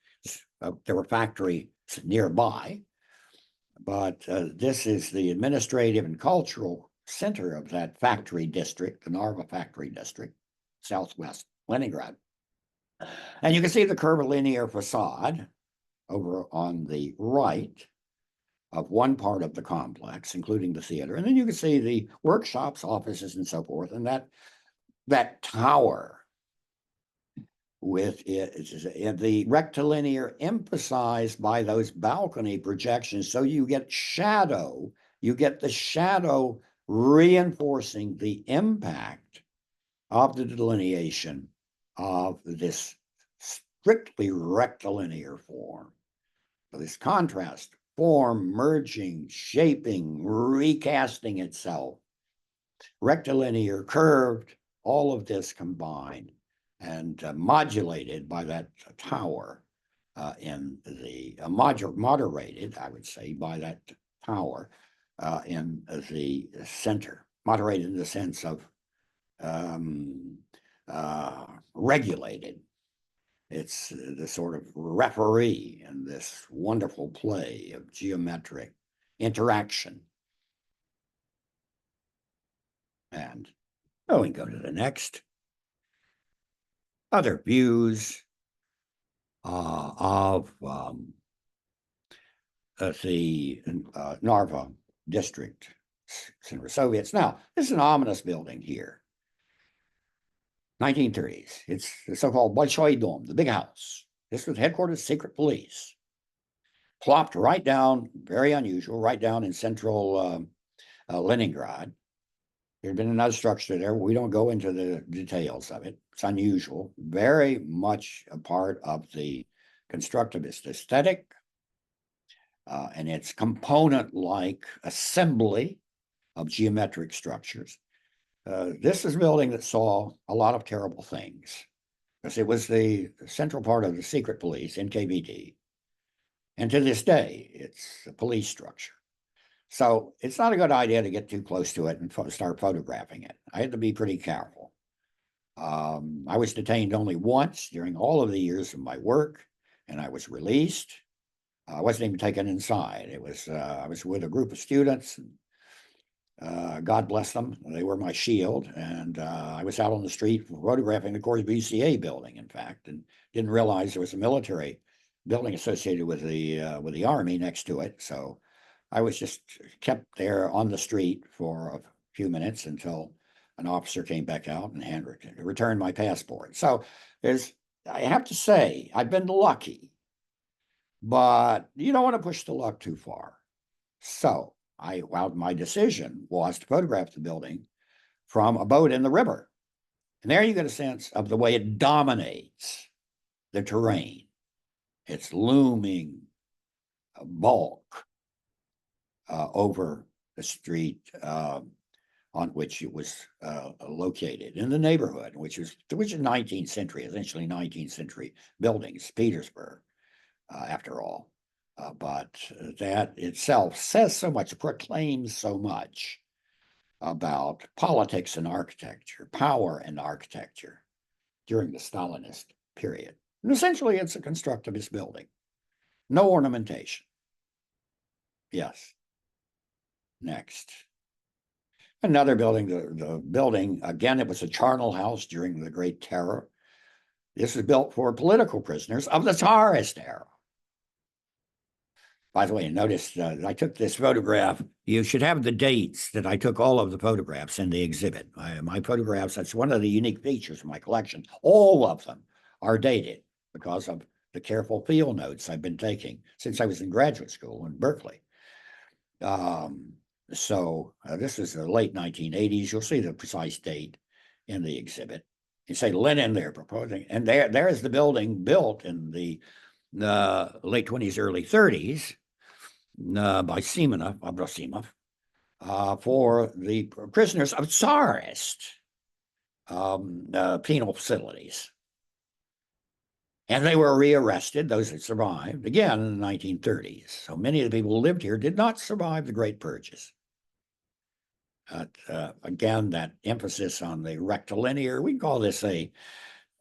[SPEAKER 2] There were factories nearby, but this is the administrative and cultural center of that factory district, the Narva factory district, southwest Leningrad. And you can see the curvilinear facade over on the right of one part of the complex, including the theater. And then you can see the workshops, offices, and so forth. And that tower with the rectilinear emphasized by those balcony projections. So you get the shadow reinforcing the impact of the delineation of this strictly rectilinear form. So this contrast, form merging, shaping, recasting itself rectilinear, curved, all of this combined and modulated by that tower in the moderated, I would say, by that tower in the center, moderated in the sense of um, regulated. It's the sort of referee in this wonderful play of geometric interaction. And we can go to the next. Other views of the Narva district, Soviets. Now, this is an ominous building here. 1930s. It's the so-called Bolshoi Dom, the big house. This was headquarters of secret police. Plopped right down, very unusual, right down in central Leningrad. There'd been another structure there. We don't go into the details of it. It's unusual, very much a part of the constructivist aesthetic and its component-like assembly of geometric structures. This is a building that saw a lot of terrible things because it was the central part of the secret police, NKVD. And to this day, it's a police structure. So it's not a good idea to get too close to it and start photographing it. I had to be pretty careful. I was detained only once during all of the years of my work, and I was released. I wasn't even taken inside. It was I was with a group of students. And, God bless them. They were my shield, and I was out on the street photographing the Corps BCA building, in fact, and didn't realize there was a military building associated with the Army next to it. So I was just kept there on the street for a few minutes until an officer came back out and returned my passport. So I have to say, I've been lucky, but you don't want to push the luck too far. So my decision was to photograph the building from a boat in the river. And there you get a sense of the way it dominates the terrain. Its looming bulk over the street on which it was located in the neighborhood, which is 19th century, essentially 19th century buildings, Petersburg, after all. But that itself says so much, proclaims so much about politics and architecture, power and architecture during the Stalinist period. And essentially, it's a constructivist building. No ornamentation. Yes. Next. Another building, the building, again, it was a charnel house during the Great Terror. This was built for political prisoners of the Tsarist era. By the way, notice I took this photograph. You should have the dates that I took all of the photographs in the exhibit. My photographs, that's one of the unique features of my collection. All of them are dated because of the careful field notes I've been taking since I was in graduate school in Berkeley. So this is the late 1980s. You'll see the precise date in the exhibit. You say Lenin they're proposing, and there is the building built in the late 20s, early 30s by Abrosimov for the prisoners of Tsarist penal facilities. And they were rearrested, those that survived, again in the 1930s. So many of the people who lived here did not survive the Great Purges. Again, that emphasis on the rectilinear, we call this a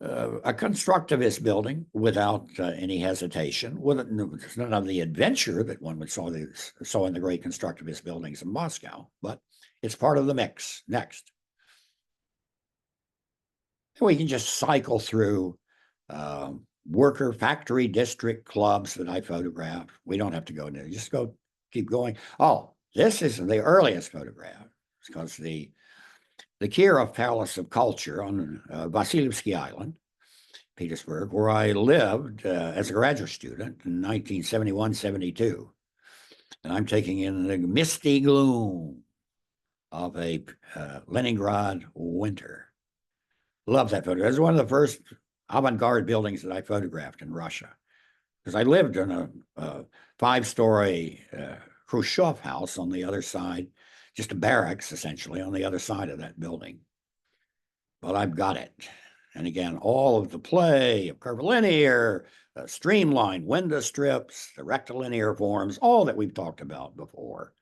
[SPEAKER 2] constructivist building without any hesitation, with none of the adventure that one would saw in the great constructivist buildings in Moscow, but it's part of the mix. Next. And we can just cycle through worker factory district clubs that I photographed. We don't have to go into it. Just keep going. Oh, this is the earliest photograph because the Kirov Palace of Culture on Vasilyevsky Island, Petersburg, where I lived as a graduate student in 1971-72. And I'm taking in the misty gloom of a Leningrad winter. Love that photo. It was one of the first avant-garde buildings that I photographed in Russia, because I lived in a 5-story Khrushchev house on the other side, just a barracks essentially on the other side of that building. But I've got it. And again, all of the play of curvilinear, streamlined window strips, the rectilinear forms, all that we've talked about before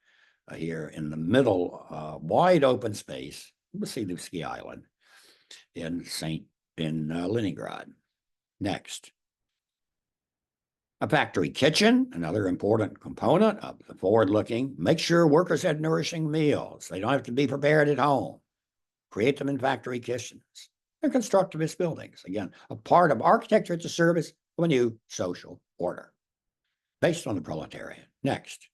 [SPEAKER 2] here in the middle, wide open space, Vasilevsky Island in Leningrad. Next. A factory kitchen, another important component of the forward-looking. Make sure workers had nourishing meals. They don't have to be prepared at home. Create them in factory kitchens. They're constructivist buildings. Again, a part of architecture to service of a new social order based on the proletariat. Next.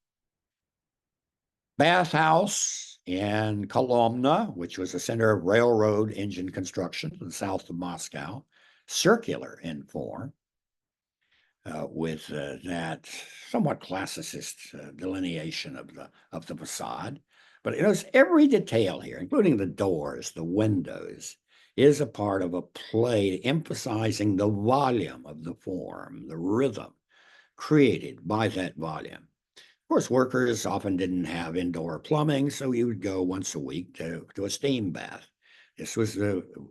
[SPEAKER 2] Bathhouse in Kolomna, which was a center of railroad engine construction in the south of Moscow, circular in form, with that somewhat classicist delineation of the facade. But it knows every detail here, including the doors, the windows, is a part of a play emphasizing the volume of the form, the rhythm created by that volume. Of course, workers often didn't have indoor plumbing, so you would go once a week to a steam bath. This was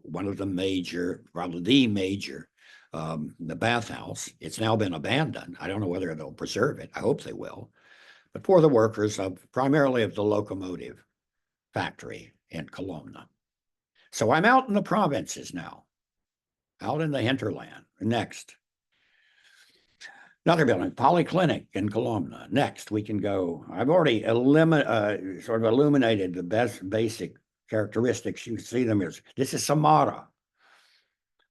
[SPEAKER 2] one of the major, probably the major, the bathhouse. It's now been abandoned. I don't know whether they'll preserve it. I hope they will. But for the workers primarily of the locomotive factory in Kolomna. So I'm out in the provinces now, out in the hinterland. Next. Another building, Polyclinic in Kolomna. Next, we can go. I've already sort of illuminated the best basic characteristics. You can see them as this is Samara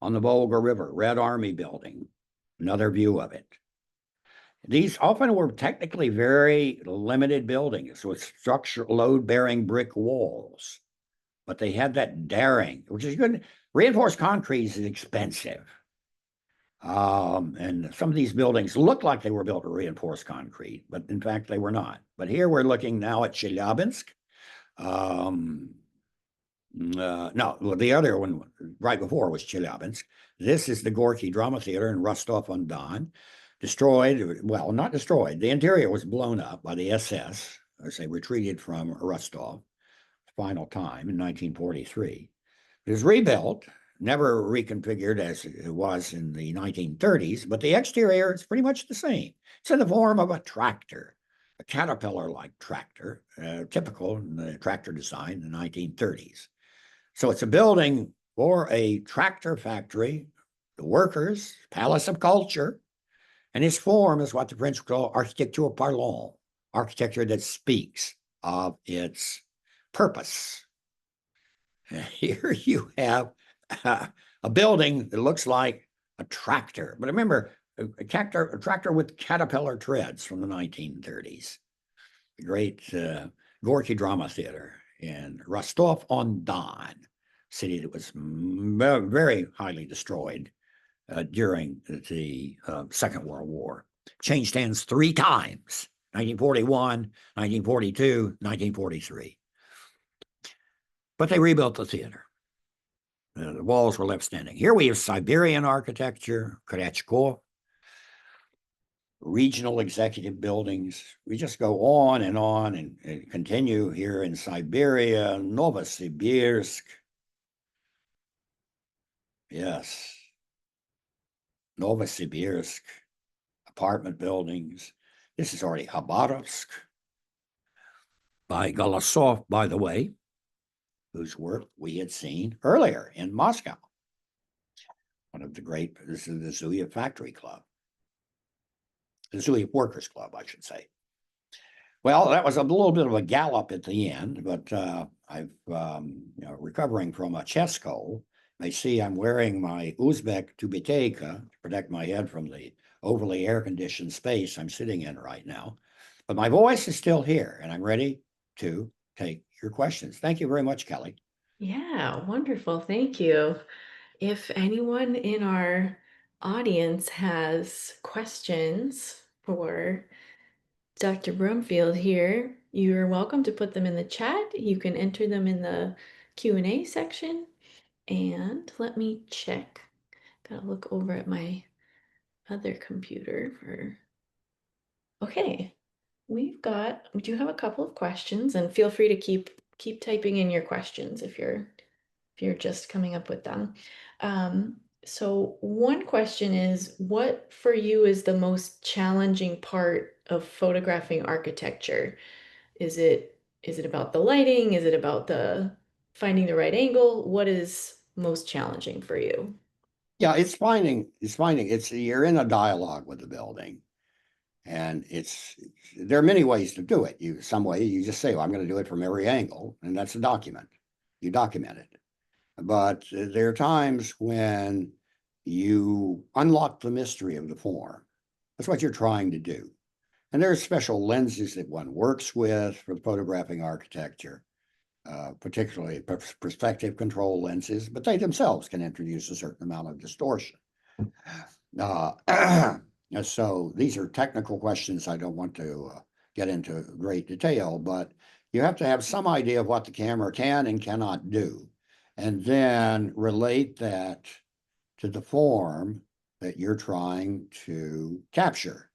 [SPEAKER 2] on the Volga River, Red Army building. Another view of it. These often were technically very limited buildings with load-bearing brick walls, but they had that daring, which is good. Reinforced concrete is expensive. And some of these buildings look like they were built of reinforced concrete, but in fact they were not. But here we're looking now at Chelyabinsk. No, well, the other one right before was Chelyabinsk. This is the Gorky Drama Theater in Rostov-on-Don. Destroyed, well, not destroyed. The interior was blown up by the SS as they retreated from Rostov, final time in 1943. It was rebuilt, never reconfigured as it was in the 1930s, but the exterior is pretty much the same. It's in the form of a tractor, a caterpillar-like tractor, typical in the tractor design in the 1930s. So it's a building for a tractor factory, the workers, palace of culture, and its form is what the French call architecture parlante, architecture that speaks of its purpose. Here you have a building that looks like a tractor. But remember, a tractor with caterpillar treads from the 1930s. The great Gorky Drama Theater in Rostov-on-Don, city that was very highly destroyed during the Second World War. Changed hands 3 times, 1941, 1942, 1943. But they rebuilt the theater. The walls were left standing. Here we have Siberian architecture, Krachkov, regional executive buildings. We just go on and continue here in Siberia, Novosibirsk. Yes, Novosibirsk, apartment buildings. This is already Khabarovsk by Golosov, by the way, whose work we had seen earlier in Moscow. One of the great, this is the Zuyev Factory Club. The Zuyev Workers Club, I should say. Well, that was a little bit of a gallop at the end, but I've, recovering from a chest cold. You see I'm wearing my Uzbek tubeteyka to protect my head from the overly air-conditioned space I'm sitting in right now. But my voice is still here, and I'm ready to take your questions. Thank you very much, Kelly.
[SPEAKER 1] Yeah, wonderful. Thank you. If anyone in our audience has questions for Dr. Brumfield here, you're welcome to put them in the chat. You can enter them in the Q&A section. And let me check. Gotta look over at my other computer for. Okay. We do have a couple of questions, and feel free to keep typing in your questions if you're just coming up with them. So one question is, what for you is the most challenging part of photographing architecture? Is it about the lighting? Is it about the finding the right angle? What is most challenging for you?
[SPEAKER 2] Yeah, it's you're in a dialogue with the building. And there are many ways to do it. Some way you just say, well, I'm going to do it from every angle, and that's a document. You document it. But there are times when you unlock the mystery of the form. That's what you're trying to do. And there are special lenses that one works with for photographing architecture, particularly perspective control lenses, but they themselves can introduce a certain amount of distortion. Uh, so these are technical questions. I don't want to get into great detail, but you have to have some idea of what the camera can and cannot do, and then relate that to the form that you're trying to capture.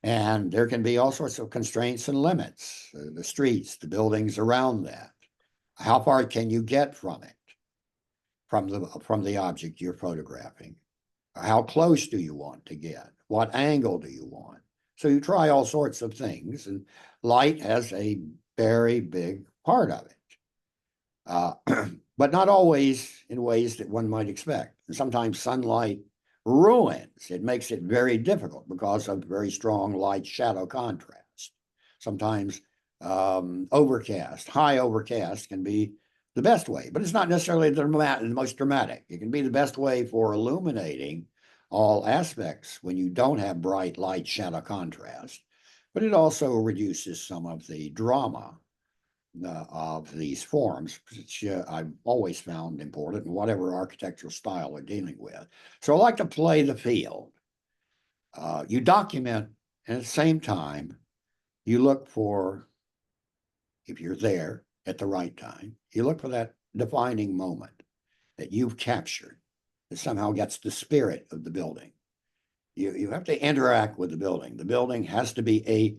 [SPEAKER 2] And there can be all sorts of constraints and limits, the streets, the buildings around that. How far can you get from it, from the object you're photographing? How close do you want to get? What angle do you want? So you try all sorts of things, and light has a very big part of it, uh, but not always in ways that one might expect. And sometimes sunlight ruins. It makes it very difficult because of very strong light-shadow contrast. Sometimes high overcast can be the best way, but it's not necessarily the most dramatic. It can be the best way for illuminating all aspects when you don't have bright light shadow contrast, but it also reduces some of the drama of these forms, which I've always found important in whatever architectural style we're dealing with. So I like to play the field. You document, and at the same time, you look for, if you're there at the right time, you look for that defining moment that you've captured that somehow gets the spirit of the building. You have to interact with the building. The building has to be a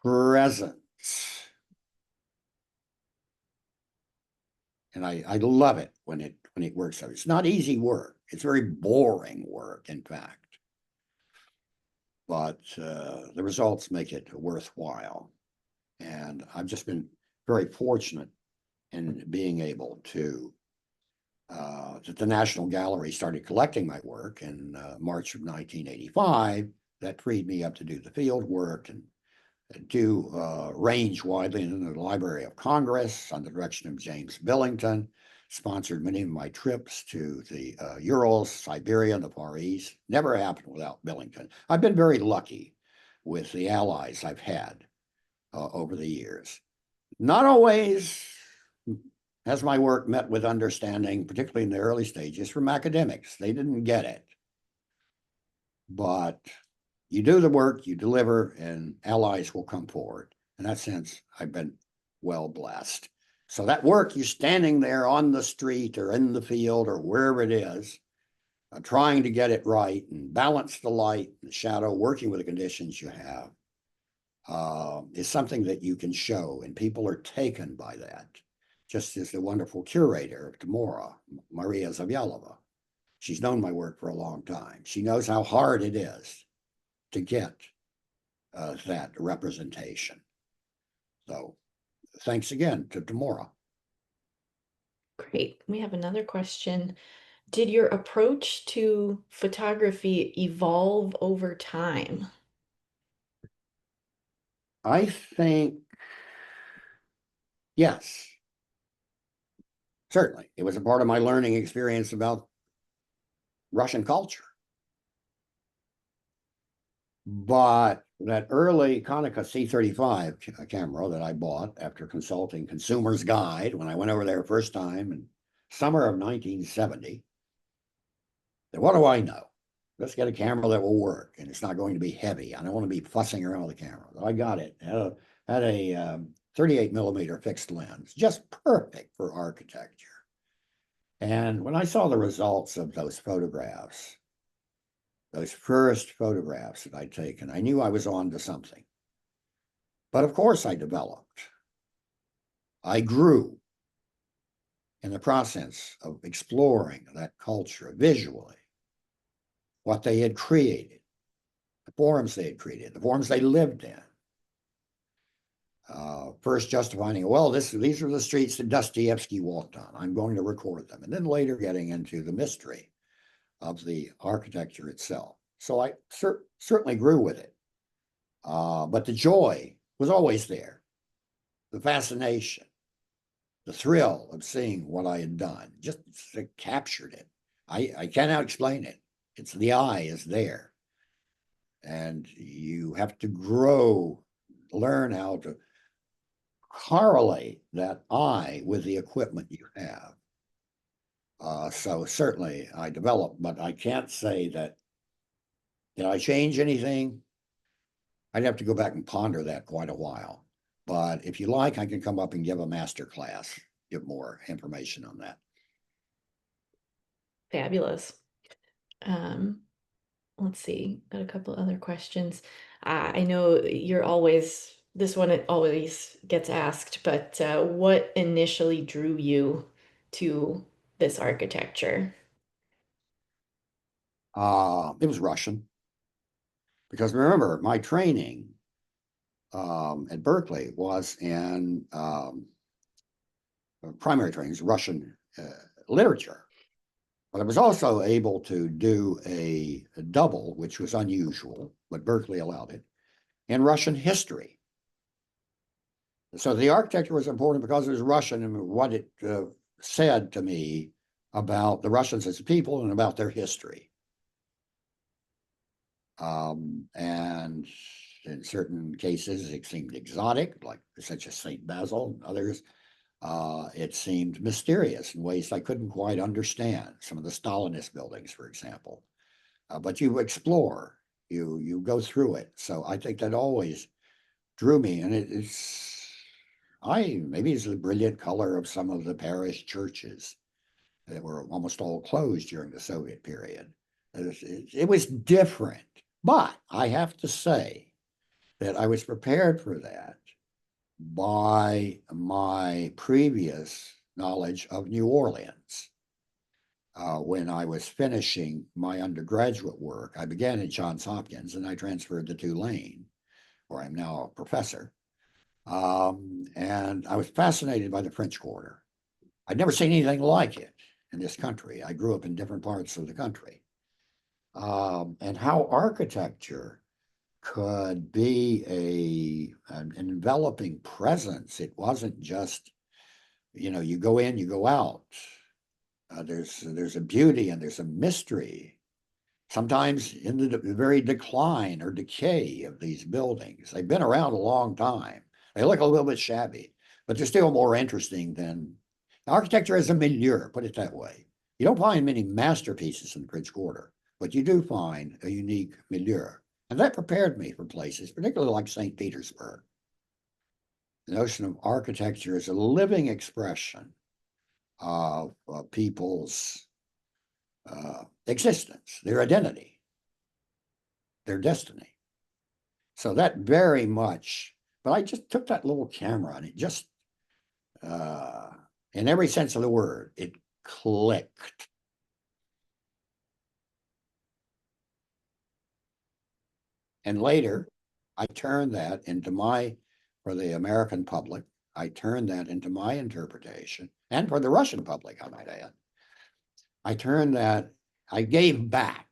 [SPEAKER 2] presence. And I love it when it works out. It's not easy work. It's very boring work, in fact. But the results make it worthwhile. And I've just been very fortunate in being able to that the National Gallery started collecting my work in March of 1985. That freed me up to do the field work and do range widely in the Library of Congress on the direction of James Billington, sponsored many of my trips to the Urals, Siberia, and the Far East. Never happened without Billington. I've been very lucky with the allies I've had over the years. Not always has my work met with understanding, particularly in the early stages, from academics. They didn't get it. But you do the work, you deliver, and allies will come forward. In that sense, I've been well blessed. So that work, you're standing there on the street or in the field or wherever it is, trying to get it right and balance the light and the shadow, working with the conditions you have, is something that you can show, and people are taken by that. Just as the wonderful curator of Temora, Maria Zavyalova. She's known my work for a long time. She knows how hard it is to get that representation. So thanks again to Temora.
[SPEAKER 1] Great. We have another question. Did your approach to photography evolve over time?
[SPEAKER 2] I think, yes, certainly. It was a part of my learning experience about Russian culture. But that early Konica C35 camera that I bought after consulting Consumer's Guide when I went over there first time in summer of 1970, what do I know? Let's get a camera that will work and it's not going to be heavy. I don't want to be fussing around with the camera. I got it. Had a 38 millimeter fixed lens, just perfect for architecture. And when I saw the results of those first photographs that I'd taken, I knew I was on to something. But of course I developed. I grew in the process of exploring that culture visually, what they had created, the forms they had created, the forms they lived in. First justifying, well, these are the streets that Dostoevsky walked on. I'm going to record them. And then later getting into the mystery of the architecture itself. So I certainly grew with it. But the joy was always there. The fascination, the thrill of seeing what I had done, just captured it. I cannot explain it. It's the eye is there. And you have to grow, learn how to correlate that eye with the equipment you have. So certainly I developed, but I can't say that, did I change anything? I'd have to go back and ponder that quite a while. But if you like, I can come up and give a master class, give more information on that.
[SPEAKER 1] Fabulous. Um, let's see, got a couple other questions. I know you're always, this one it always gets asked, but what initially drew you to this architecture?
[SPEAKER 2] It was Russian because remember my training at Berkeley was in primary training is Russian literature. But I was also able to do a double, which was unusual, but Berkeley allowed it, in Russian history. So the architecture was important because it was Russian and what it said to me about the Russians as a people and about their history. And in certain cases, it seemed exotic, like such as St. Basil and others. It seemed mysterious in ways I couldn't quite understand. Some of the Stalinist buildings, for example. But you explore, you go through it. So I think that always drew me, and maybe it's the brilliant color of some of the parish churches that were almost all closed during the Soviet period. It was different, but I have to say that I was prepared for that by my previous knowledge of New Orleans. When I was finishing my undergraduate work, I began at Johns Hopkins and I transferred to Tulane, where I'm now a professor. And I was fascinated by the French Quarter. I'd never seen anything like it in this country. I grew up in different parts of the country. And how architecture could be an enveloping presence. It wasn't just, you go in, you go out. There's a beauty and there's a mystery. Sometimes in the very decline or decay of these buildings. They've been around a long time. They look a little bit shabby, but they're still more interesting than architecture as a milieu, put it that way. You don't find many masterpieces in the French Quarter, but you do find a unique milieu. And that prepared me for places, particularly like St. Petersburg. The notion of architecture as a living expression of people's existence, their identity, their destiny. So that very much, but I just took that little camera and it just, in every sense of the word, it clicked. And later, I turned that into for the American public, I turned that into my interpretation, and for the Russian public, I might add. I gave back.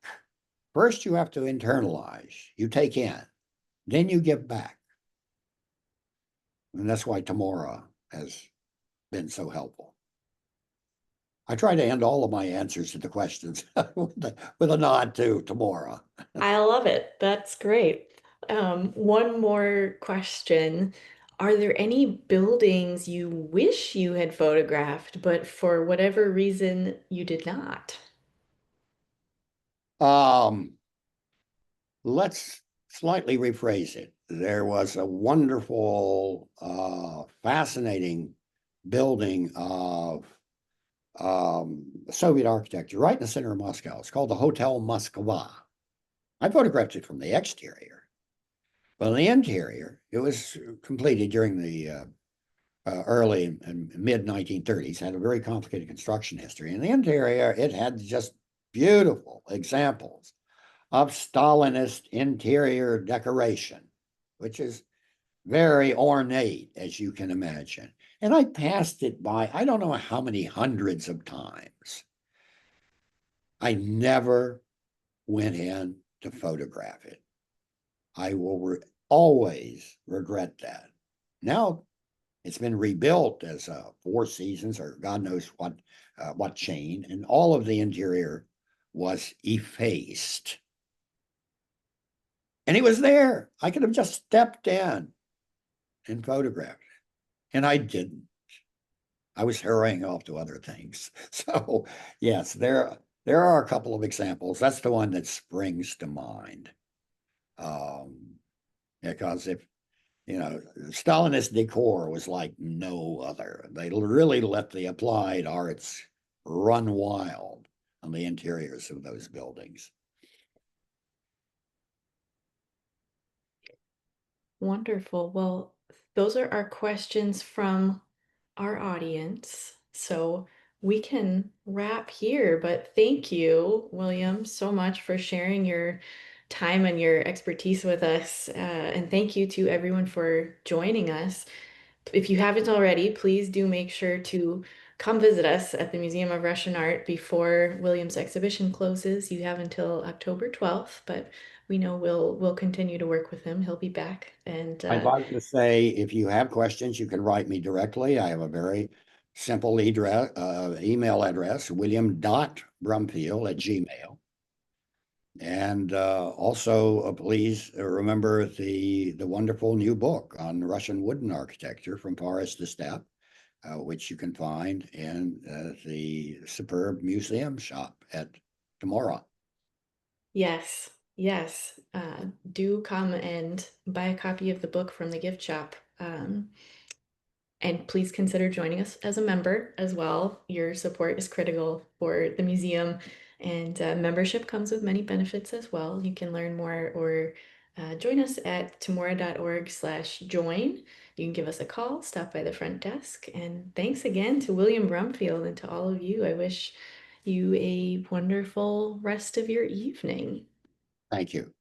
[SPEAKER 2] First, you have to internalize, you take in, then you give back. And that's why Tamora has been so helpful. I try to end all of my answers to the questions with a nod to Tamora.
[SPEAKER 1] I love it. That's great. One more question. Are there any buildings you wish you had photographed, but for whatever reason you did not?
[SPEAKER 2] Um, let's slightly rephrase it. There was a wonderful, fascinating building of Soviet architecture right in the center of Moscow. It's called the Hotel Moskva. I photographed it from the exterior, Well, the interior, it was completed during the early and mid 1930s, had a very complicated construction history. In the interior, it had just beautiful examples of Stalinist interior decoration, which is very ornate, as you can imagine. And I passed it by, I don't know how many hundreds of times. I never went in to photograph it. I will always regret that. Now it's been rebuilt as Four Seasons or God knows what chain, and all of the interior was effaced. And it was there. I could have just stepped in and photographed it, and I didn't. I was hurrying off to other things. So yes, there are a couple of examples. That's the one that springs to mind. Um, because if Stalinist decor was like no other. They really let the applied arts run wild on the interiors of those buildings.
[SPEAKER 1] Wonderful. Well, those are our questions from our audience. So we can wrap here, but thank you, William, so much for sharing your time and your expertise with us. And thank you to everyone for joining us. If you haven't already, please do make sure to come visit us at the Museum of Russian Art before William's exhibition closes. You have until October 12th, but we know we'll continue to work with him. He'll be back. And
[SPEAKER 2] I'd like to say, if you have questions, you can write me directly. I have a very simple email address, william.brumfield@gmail. And also, please remember the wonderful new book on Russian wooden architecture from forest to steppe, which you can find in the superb museum shop at Tomorrow.
[SPEAKER 1] yes, yes, do come and buy a copy of the book from the gift shop. And please consider joining us as a member as well. Your support is critical for the museum, and membership comes with many benefits as well. You can learn more or join us at tamora.org/join. You can give us a call, stop by the front desk. And thanks again to William Brumfield and to all of you. I wish you a wonderful rest of your evening.
[SPEAKER 2] Thank you.